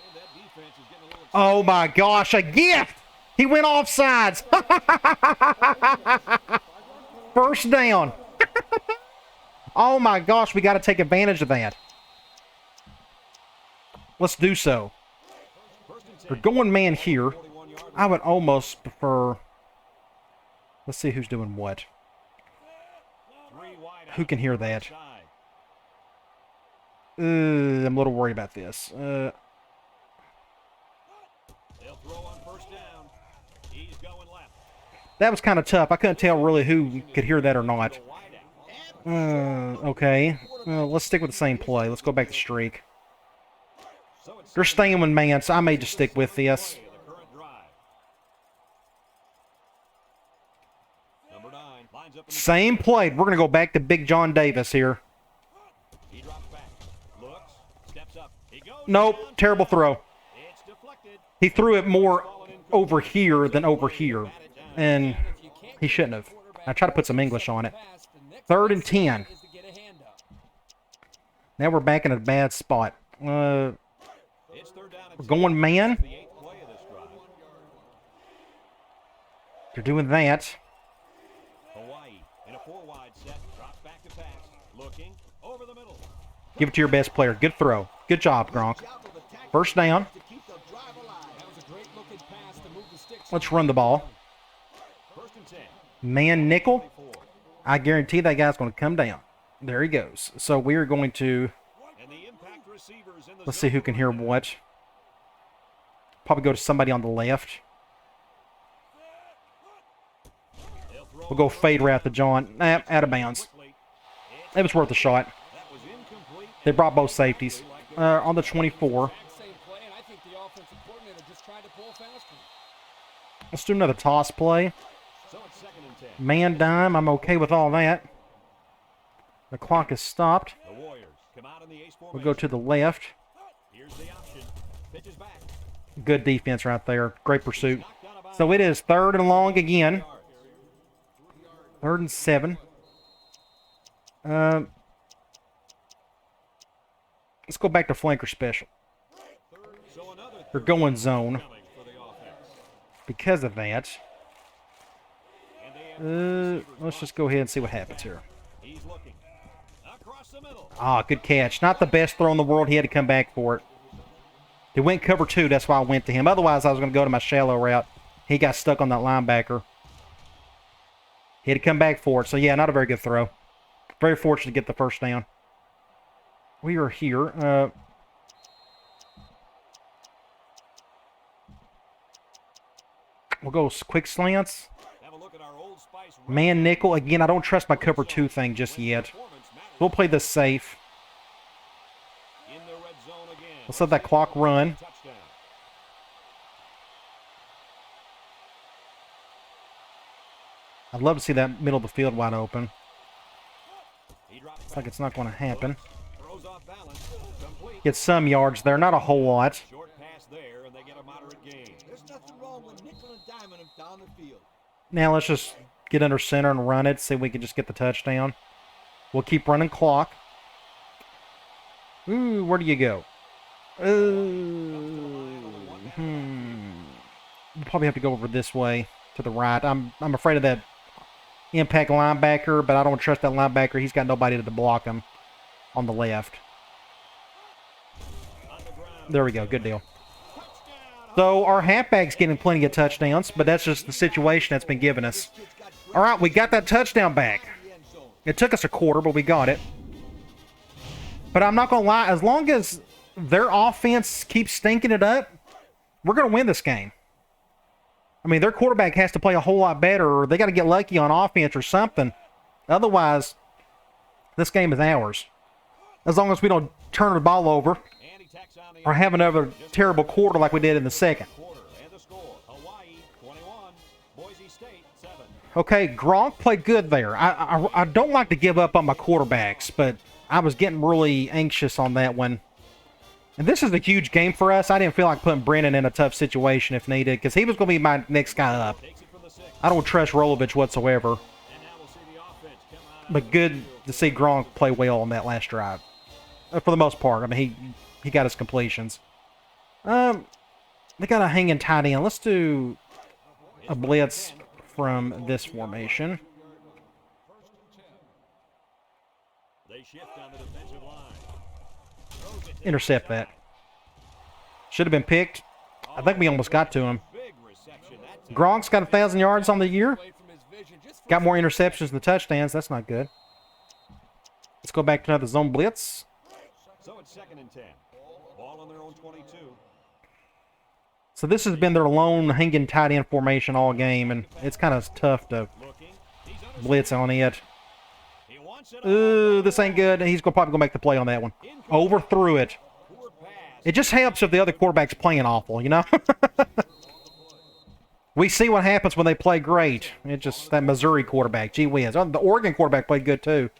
and that defense is getting a little Oh my gosh, a gift! He went offsides. First down. Oh my gosh, we got to take advantage of that. Let's do so. They're going man here. I would almost prefer... Let's see who's doing what. 3 wide Who out can hear that? side. I'm a little worried about this. They'll throw on first down. He's going left. That was kind of tough. I couldn't tell really who could hear that or not. Wide out. Okay. Let's stick with the same play. Let's go back to streak. So it's They're staying with man, so I may just stick with this. the current drive. Number 9 lines up in the Same play. We're going to go back to Big John Davis here. He drops back. Looks. Steps up. He goes Nope. down. Terrible throw. It's deflected. He threw it more over here than over here. And he shouldn't have. I try to put some English on it. 3rd and 10. Is to get a hand up. Now we're back in a bad spot. We're It's 3rd down and going man. the 8th play of this drive. They're doing that. Hawaii in a 4 wide set. Drops back to pass. Looking over the middle. Give it to your best player. Good throw. Good job, Gronk. First down. To keep the drive alive. That was a great looking pass to move the sticks. Let's run the ball. 1st and 10. Man nickel. 4. I guarantee that guy's going to come down. There he goes. So we are going to... And the impact receivers in the Let's see who can hear what. Probably go to somebody on the left. They'll throw We'll go fade route to John. Out of bounds. quickly. It was worth a shot. That was incomplete. They brought both safeties. On the 24. Exact same play, and I think the offensive coordinator just tried to pull faster. Let's do another toss play. So it's 2nd and 10. Man dime. I'm okay with all that. The clock is stopped. The Warriors come out in the ace formation. We'll go to the left. Here's the option. Pitches back. Good defense right there. Great pursuit. So it is 3rd and long again. 3rd and 7. Let's go back to flanker special. So another They're going zone coming for the offense. because of that. And they have Let's just go ahead and see what happens here. he's looking. Across the middle. Ah, good catch. Not the best throw in the world. He had to come back for it. They went cover 2. That's why I went to him. Otherwise, I was going to go to my shallow route. He got stuck on that linebacker. He had to come back for it. So, yeah, not a very good throw. Very fortunate to get the first down. We are here. We'll go quick slants. Have a look at our Old Spice Man nickel. Again, I don't trust my cover 2 thing just yet. We'll play this safe. in the red zone again. Let's let that clock run. Touchdown. I'd love to see that middle of the field wide open. He drops Looks like it's not going to happen. throws off balance. Complete. Get some yards there, not a whole lot. Short pass there, and they get a moderate gain. There's nothing wrong with nickel and diming him down the field. Now let's just get under center and run it. See if we can just get the touchdown. We'll keep running clock. Ooh, where do you go? We'll probably have to go over this way to the right. I'm afraid of that impact linebacker, but I don't trust that linebacker. He's got nobody to block him on the left. There we go. Good deal. So our halfback's getting plenty of touchdowns, but that's just the situation that's been given us. All right, we got that touchdown back. It took us a quarter, but we got it. But I'm not going to lie, as long as their offense keeps stinking it up, we're going to win this game. I mean, their quarterback has to play a whole lot better, or they got to get lucky on offense or something. Otherwise, this game is ours. As long as we don't turn the ball over And he tacks on the or have another terrible quarter like we did in the second. quarter. And the score, Hawaii 21, Boise State 7. Okay, Gronk played good there. I don't like to give up on my quarterbacks, but I was getting really anxious on that one. And this is a huge game for us. I didn't feel like putting Brennan in a tough situation if needed, because he was going to be my next guy up. Takes it from the 6. I don't trust Rolovich whatsoever. And now we'll see the offense come out. But good to see Gronk play well on that last drive. For the most part. I mean, he got his completions. They got a hanging tight end. Let's do a blitz from this formation. They shift on the defensive line. Intercept that. Should have been picked. I think we almost got to him. Big reception that time. Gronk's got 1,000 yards on the year. Away from his vision just for Got more interceptions than touchdowns. That's not good. Let's go back to another zone blitz. So it's 2nd and 10. Ball on their own 22. So this has been their lone hanging tight end formation all game, and it's kind of tough to Looking. He's under. blitz on it. He wants it. Ooh, this ain't good. He's probably going to make the play on that one. Overthrew it. Poor pass. It just helps if the other quarterback's playing awful, you know? We see what happens when they play great. It just, that Missouri quarterback, gee whiz. Oh, the Oregon quarterback played good too.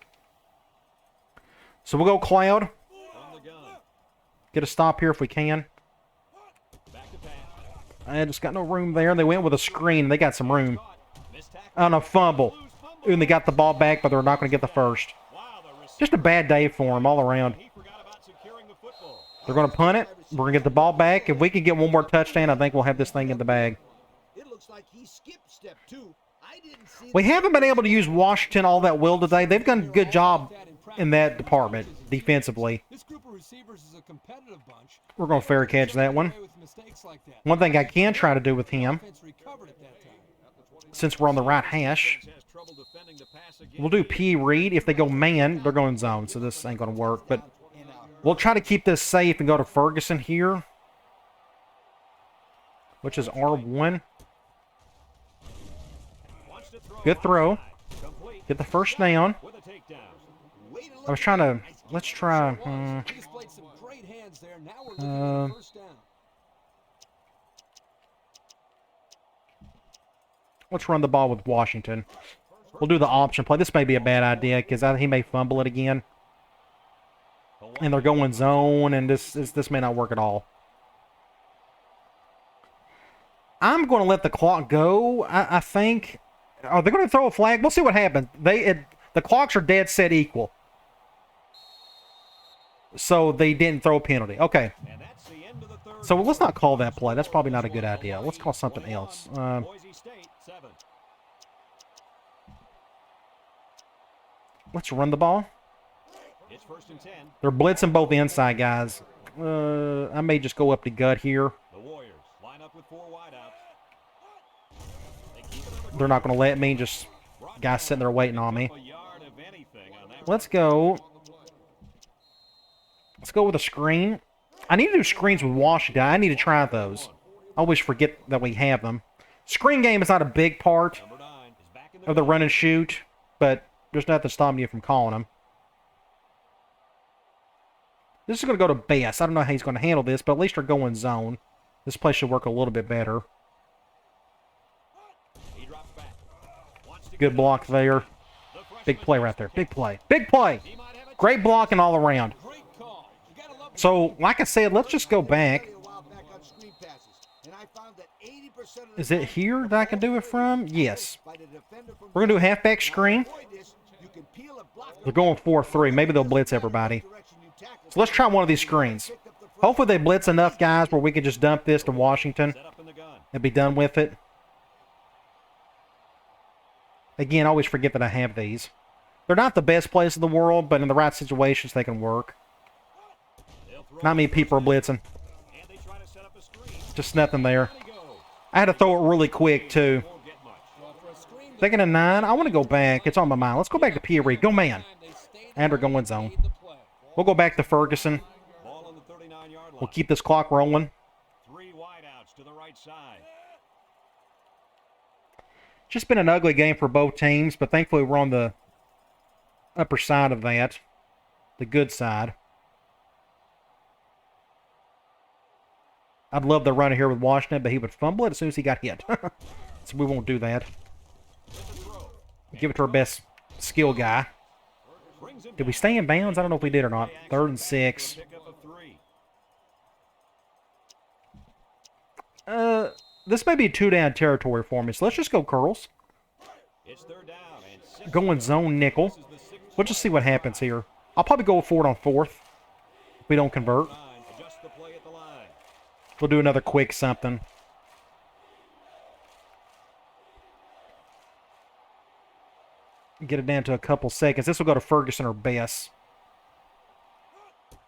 So we'll go Cloud. From the gun. Get a stop here if we can. Back to pass. I just got no room there. They went with a screen. They got some room. Missed tackle. On a fumble. Ooh, and they got the ball back, but they're not going to get the first. Wow, the receiver. Just a bad day for them all around. He forgot about securing the football. They're going to punt it. We're going to get the ball back. If we can get one more touchdown, I think we'll have this thing in the bag. It looks like he skipped step 2. I didn't see We haven't been able to use Washington all that well today. They've done a good job in that department defensively. This group of receivers is a competitive bunch. We're going to fair catch that one. Away with mistakes like that. One thing I can try to do with him, Offense recovered at that time. since we're on the right hash, Has trouble defending the pass again. we'll do P read. If they go man, they're going zone, so this ain't going to work. But we'll try to keep this safe and go to Ferguson here, which is R1. Wants to throw Good throw. complete Get the first down. with a takedown. I was trying to, let's try, He displayed some great hands there. Now we're looking at a first down. let's run the ball with Washington. We'll do the option play. This may be a bad idea because he may fumble it again. And they're going zone, and this may not work at all. I'm going to let the clock go, I think. Are they going to throw a flag? We'll see what happens. The clocks are dead set equal. So they didn't throw a penalty. Okay. And that's the end of the third. So let's not call that play. That's probably not a good idea. Let's call something else. Boise State 7. Let's run the ball. It's 1st and 10. They're blitzing both inside guys. I may just go up the gut here. The Warriors line up with 4 wideouts. They're not going to let me. Just guys sitting there waiting on me. A yard of anything on that. Let's go. Let's go with a screen. I need to do screens with Washington. I need to try those. I always forget that we have them. Screen game is not a big part Number 9 is back in of the run and shoot, but there's nothing stopping you from calling them. This is going to go to Bass. I don't know how he's going to handle this, but at least they're going zone. This play should work a little bit better. He drops back. Wants to Good block there. Big play right there. Big play. Big play. Great blocking all around. Great call. You gotta love So, like I said, let's just go back. Is it here that I can do it from? Yes. We're going to do a halfback screen. They're going 4-3. Maybe they'll blitz everybody. So let's try one of these screens. Hopefully they blitz enough guys where we can just dump this to Washington set up in the gun. and be done with it. Again, I always forget that I have these. They're not the best plays in the world, but in the right situations they can work. They'll throw Not many people are blitzing. and they try to set up a screen. Just nothing there. There they go. I had to throw it really quick, too. Won't get much. well, for a screen. Second and 9. I want to go back. It's on my mind. Let's go back to Peary. Go, man. They stayed And we're going zone. made the play. We'll go back to Ferguson. Ball on the 39-yard line. We'll keep this clock rolling. 3 wideouts to the right side. Just been an ugly game for both teams, but thankfully we're on the upper side of that. The good side. I'd love to run it here with Washington, but he would fumble it as soon as he got hit. So we won't do that. Give it to our best skill guy. Brings him Did we stay in bounds? I don't know if we did or not. 3rd and 6. pick up a 3. This may be 2-down territory for me, so let's just go curls. It's 3rd down and 6. Going zone nickel. This is the 6th We'll just see what happens here. I'll probably go for it on 4th if we don't convert. line. Adjust the play at the line. We'll do another quick something. Get it down to a couple seconds. This will go to Ferguson or Bess.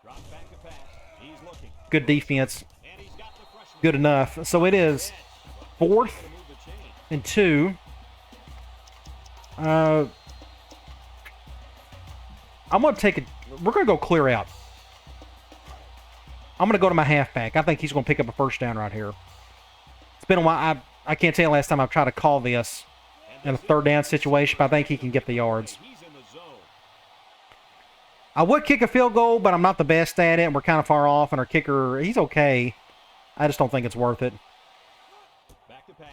Drops back to pass. He's looking. Good defense. And he's got the freshman. Good enough. So it is 4th Move the chain. and 2. I'm going to take it. We're going to go clear out. I'm going to go to my halfback. I think he's going to pick up a first down right here. It's been a while. I can't tell you last time I've tried to call this in a 3rd down situation, but I think he can get the yards. He's in the zone. I would kick a field goal, but I'm not the best at it, and we're kind of far off, and our kicker, he's okay. I just don't think it's worth it. Back to pass.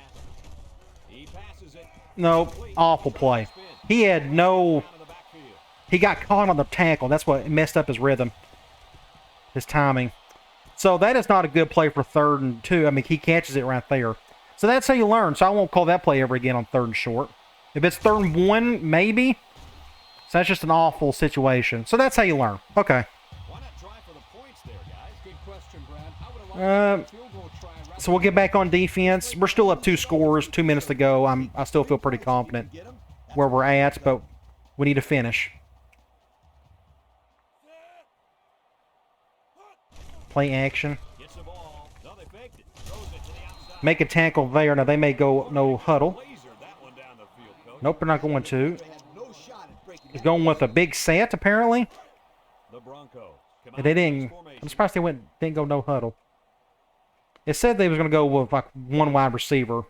He passes it. No, awful play. He had no... Out of the backfield. He got caught on the tackle. That's what messed up his rhythm, his timing. So that is not a good play for 3rd and 2. I mean, he catches it right there. So that's how you learn. So I won't call that play ever again on 3rd and short. If it's 3rd and 1, maybe. So that's just an awful situation. So that's how you learn. Okay. Why not try for the points there, guys? Good question, Brad. I would have liked a field goal try right So we'll get back on defense. We're still up 2 scores, 2 minutes to go. I still feel pretty confident where we're at, but we need to finish. Play action. Gets the ball. No, they faked it. Throws it to the outside. Make a tackle there. Now they may go no huddle. Lasered that one down the field, coach. Nope, they're not going to. They had no shot at breaking He's going with a big set, apparently. The Broncos. Come And they out in didn't. this formation. I'm surprised they didn't go no huddle. It said they was going to go with like 1 wide receiver.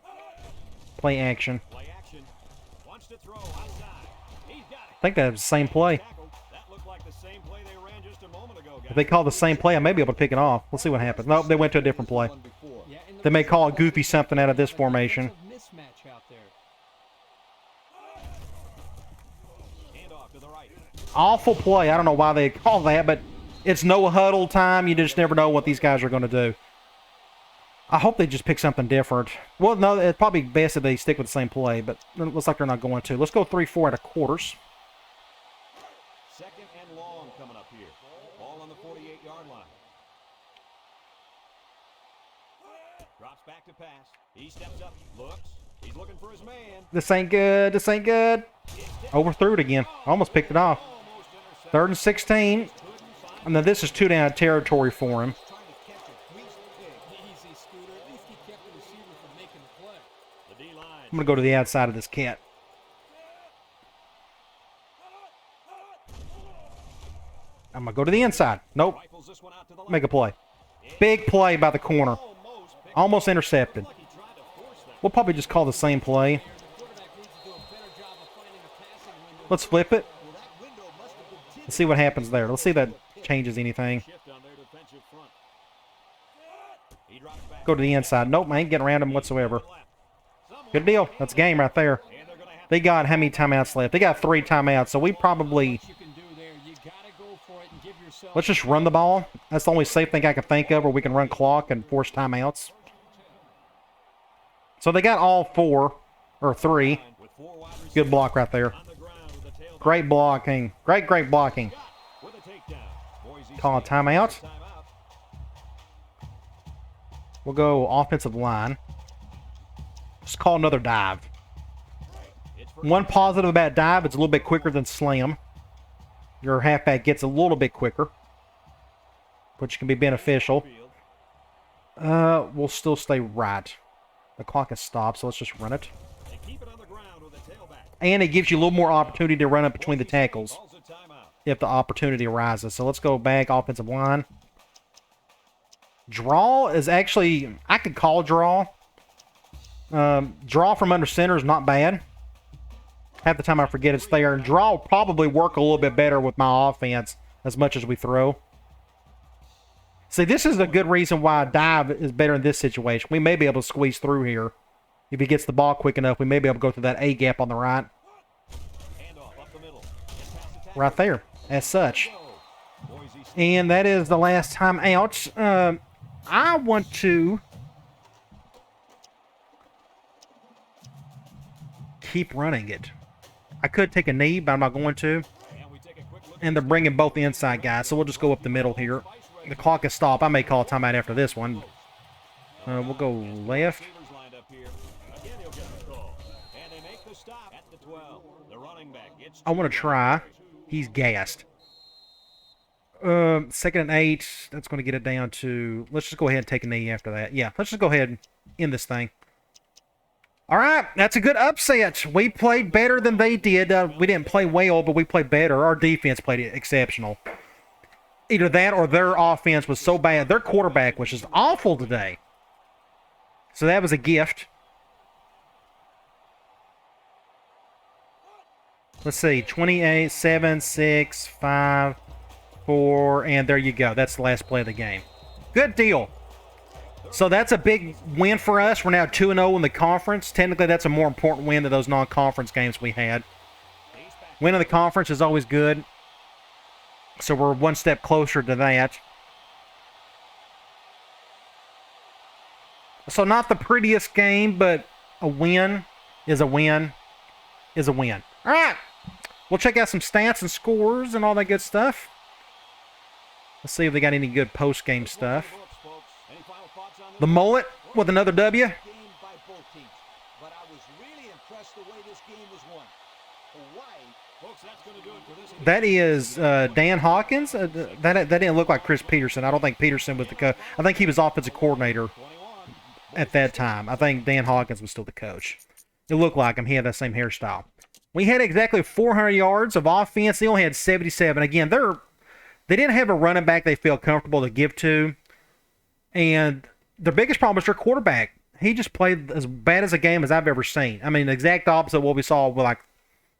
Play action. Play action. Wants to throw outside. He's got it. I think that was the same play. Tackle. That looked like the same play they ran just a moment ago, guys. If they call the same play, I may be able to pick it off. We'll see what happens. Nope, they went to a different play. one before. Yeah, and They may call a goofy something out of this formation. Mismatch out there. Handoff to the right. Awful play. I don't know why they call that, but it's no huddle time. You just never know what these guys are going to do. I hope they just pick something different. Well, no, it's probably best if they stick with the same play, but it looks like they're not going to. Let's go 3-4 out of quarters. 2nd and long coming up here. Ball on the 48-yard line. Drops back to pass. He steps up, looks. He's looking for his man. This ain't good. This ain't good. Overthrew it again. Almost picked it off. Almost intercepted. 3rd and 16. And then this is 2 down territory for him. Trying to catch a greased pig. Easy, Scooter. At least he kept the receiver from making the play. The D-line. I'm going to go to the outside of this cat. I'm going to go to the inside. Nope. Rifles this one out to the left. Make a play. Big play by the corner. Almost intercepted. Like he tried to force that. We'll probably just call the same play. The quarterback needs to do a better job of finding a passing window. Let's flip it. Well, that window must have been tinted. Let's see what happens there. Let's see if that changes anything. Shift on their defensive front. He drops back. Go to the inside. Nope, I ain't getting around him whatsoever. Good deal. That's game right there. And they're going to have They got how many timeouts left? They got 3 timeouts, so we probably... What you can do there, you gotta go for it and give yourself. Let's just run the ball. That's the only safe thing I can think of where we can run clock and force timeouts. So they got all 4, or 3. with 4 wide receivers Good block right there. on the ground with the tailback Great blocking. Great blocking. with a takedown. Boise Call a State timeout. timeout. We'll go offensive line. Just call another dive. It's for One positive about dive, it's a little bit quicker than slam. Your halfback gets a little bit quicker, which can be beneficial. field. We'll still stay right. The clock has stopped, so let's just run it. They keep it on the ground with a tailback. And it gives you a little more opportunity to run up between the tackles Calls a timeout. if the opportunity arises. So let's go back offensive line. Draw is actually, I could call draw. Draw from under center is not bad. Half the time I forget it's there. And draw will probably work a little bit better with my offense as much as we throw. See, this is a good reason why dive is better in this situation. We may be able to squeeze through here. If he gets the ball quick enough, we may be able to go through that A gap on the right. Handoff up the middle. Gets past the tackle. Right there, as such. Boise State And that is the last time out. I want to keep running it. I could take a knee, but I'm not going to. and we take a quick look And they're bringing both the inside guys, so we'll just go up the middle here. The clock is stopped. I may call a timeout after this one. We'll go left. receivers lined up here. Again, he'll get the call. And they make the stop at the 12. The running back gets I want to try. He's gassed. 2nd and 8. That's going to get it down to... Let's just go ahead and take a knee after that. Yeah, let's just go ahead and end this thing. All right, that's a good upset. We played better than they did. We didn't play well, but we played better. Our defense played exceptional. Either that or their offense was so bad. Their quarterback was just awful today. So that was a gift. Let's see, 28, 7, 6, 5, 4, and there you go. That's the last play of the game. Good deal. So that's a big win for us. We're now 2-0 in the conference. Technically, that's a more important win than those non-conference games we had. Winning the conference is always good. So we're one step closer to that. So not the prettiest game, but a win is a win is a win. All right. We'll check out some stats and scores and all that good stuff. Let's see if they got any good post-game stuff. Any final thoughts on this? The mullet with another W. Game by both teams, but I was really impressed the way this game was won. Hawaii. Folks, that's going to do it for this. That is Dan Hawkins. That didn't look like Chris Peterson. I don't think Peterson was the coach. I think he was offensive coordinator 21. at that time. I think Dan Hawkins was still the coach. It looked like him. He had that same hairstyle. We had exactly 400 yards of offense. They only had 77. Again, they didn't have a running back they felt comfortable to give to. And their biggest problem was their quarterback. He just played as bad as a game as I've ever seen. I mean, the exact opposite of what we saw with like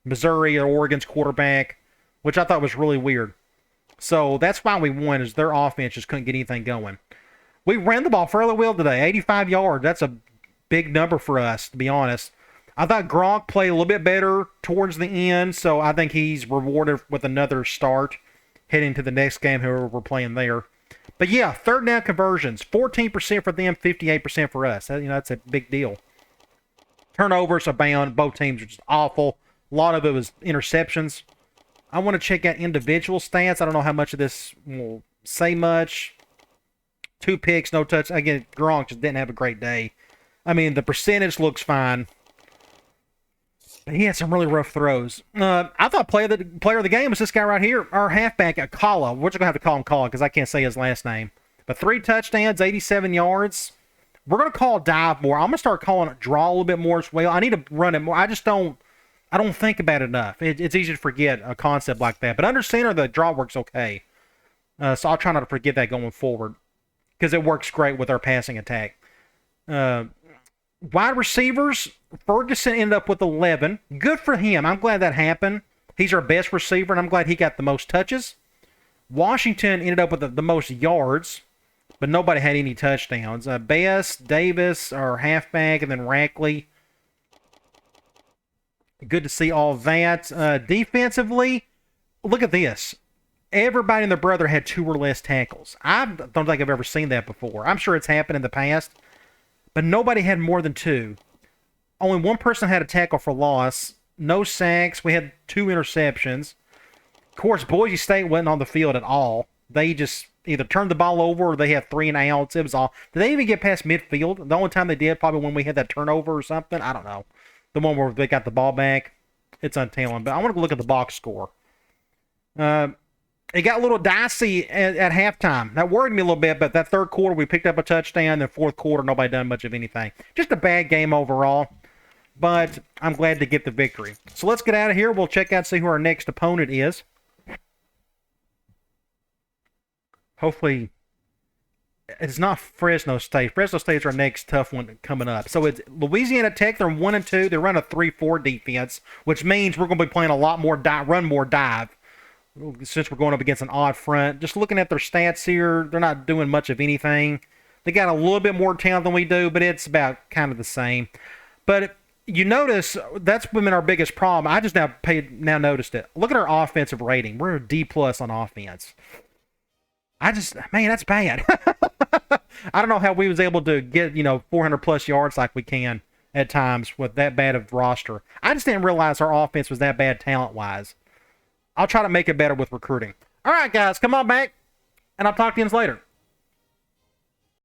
Missouri or Oregon's quarterback, which I thought was really weird. So that's why we won, is their offense just couldn't get anything going. We ran the ball fairly well today, 85 yards. That's a big number for us, to be honest. I thought Gronk played a little bit better towards the end, so I think he's rewarded with another start heading to the next game, whoever we're playing there. But yeah, third down conversions, 14% for them, 58% for us. That's a big deal. Turnovers abound. Both teams are just awful. A lot of it was interceptions. I want to check out individual stats. I don't know how much of this will say much. 2 picks, no touch. Again, Gronk just didn't have a great day. I mean, the percentage looks fine. But he had some really rough throws. I thought player of the game was this guy right here, our halfback, Kala. We're just going to have to call him Kala because I can't say his last name. But 3 touchdowns, 87 yards. We're going to call dive more. I'm going to start calling it draw a little bit more as well. I need to run it more. I don't think about it enough. It's easy to forget a concept like that. But under center, the draw works okay. So I'll try not to forget that going forward because it works great with our passing attack. Wide receivers, Ferguson ended up with 11. Good for him. I'm glad that happened. He's our best receiver, and I'm glad he got the most touches. Washington ended up with the most yards, but nobody had any touchdowns. Bass, Davis, our halfback, and then Rackley. Good to see all that. Defensively, look at this. Everybody and their brother had 2 or less tackles. I don't think I've ever seen that before. I'm sure it's happened in the past, but nobody had more than 2. Only one person had a tackle for loss. No sacks. We had 2 interceptions. Of course, Boise State wasn't on the field at all. They just either turned the ball over or they had 3 and outs. It was all. Did they even get past midfield? The only time they did, probably when we had that turnover or something. I don't know. The one where they got the ball back. It's untelling. But I want to look at the box score. It got a little dicey at halftime. That worried me a little bit, but that third quarter we picked up a touchdown. Then fourth quarter, nobody done much of anything. Just a bad game overall, but I'm glad to get the victory. So let's get out of here. We'll check out and see who our next opponent is. Hopefully, it's not Fresno State. Fresno State's our next tough one coming up. So it's Louisiana Tech. They're 1-2. They run a 3-4 defense, which means we're going to be playing a lot more run more dive. Since we're going up against an odd front. Just looking at their stats here, they're not doing much of anything. They got a little bit more talent than we do, but it's about kind of the same. But you notice that's been our biggest problem. I just now noticed it. Look at our offensive rating. We're a D+ on offense. Man, that's bad. I don't know how we was able to get 400+ yards like we can at times with that bad of roster. I just didn't realize our offense was that bad talent-wise. I'll try to make it better with recruiting. All right, guys, come on back, and I'll talk to you later.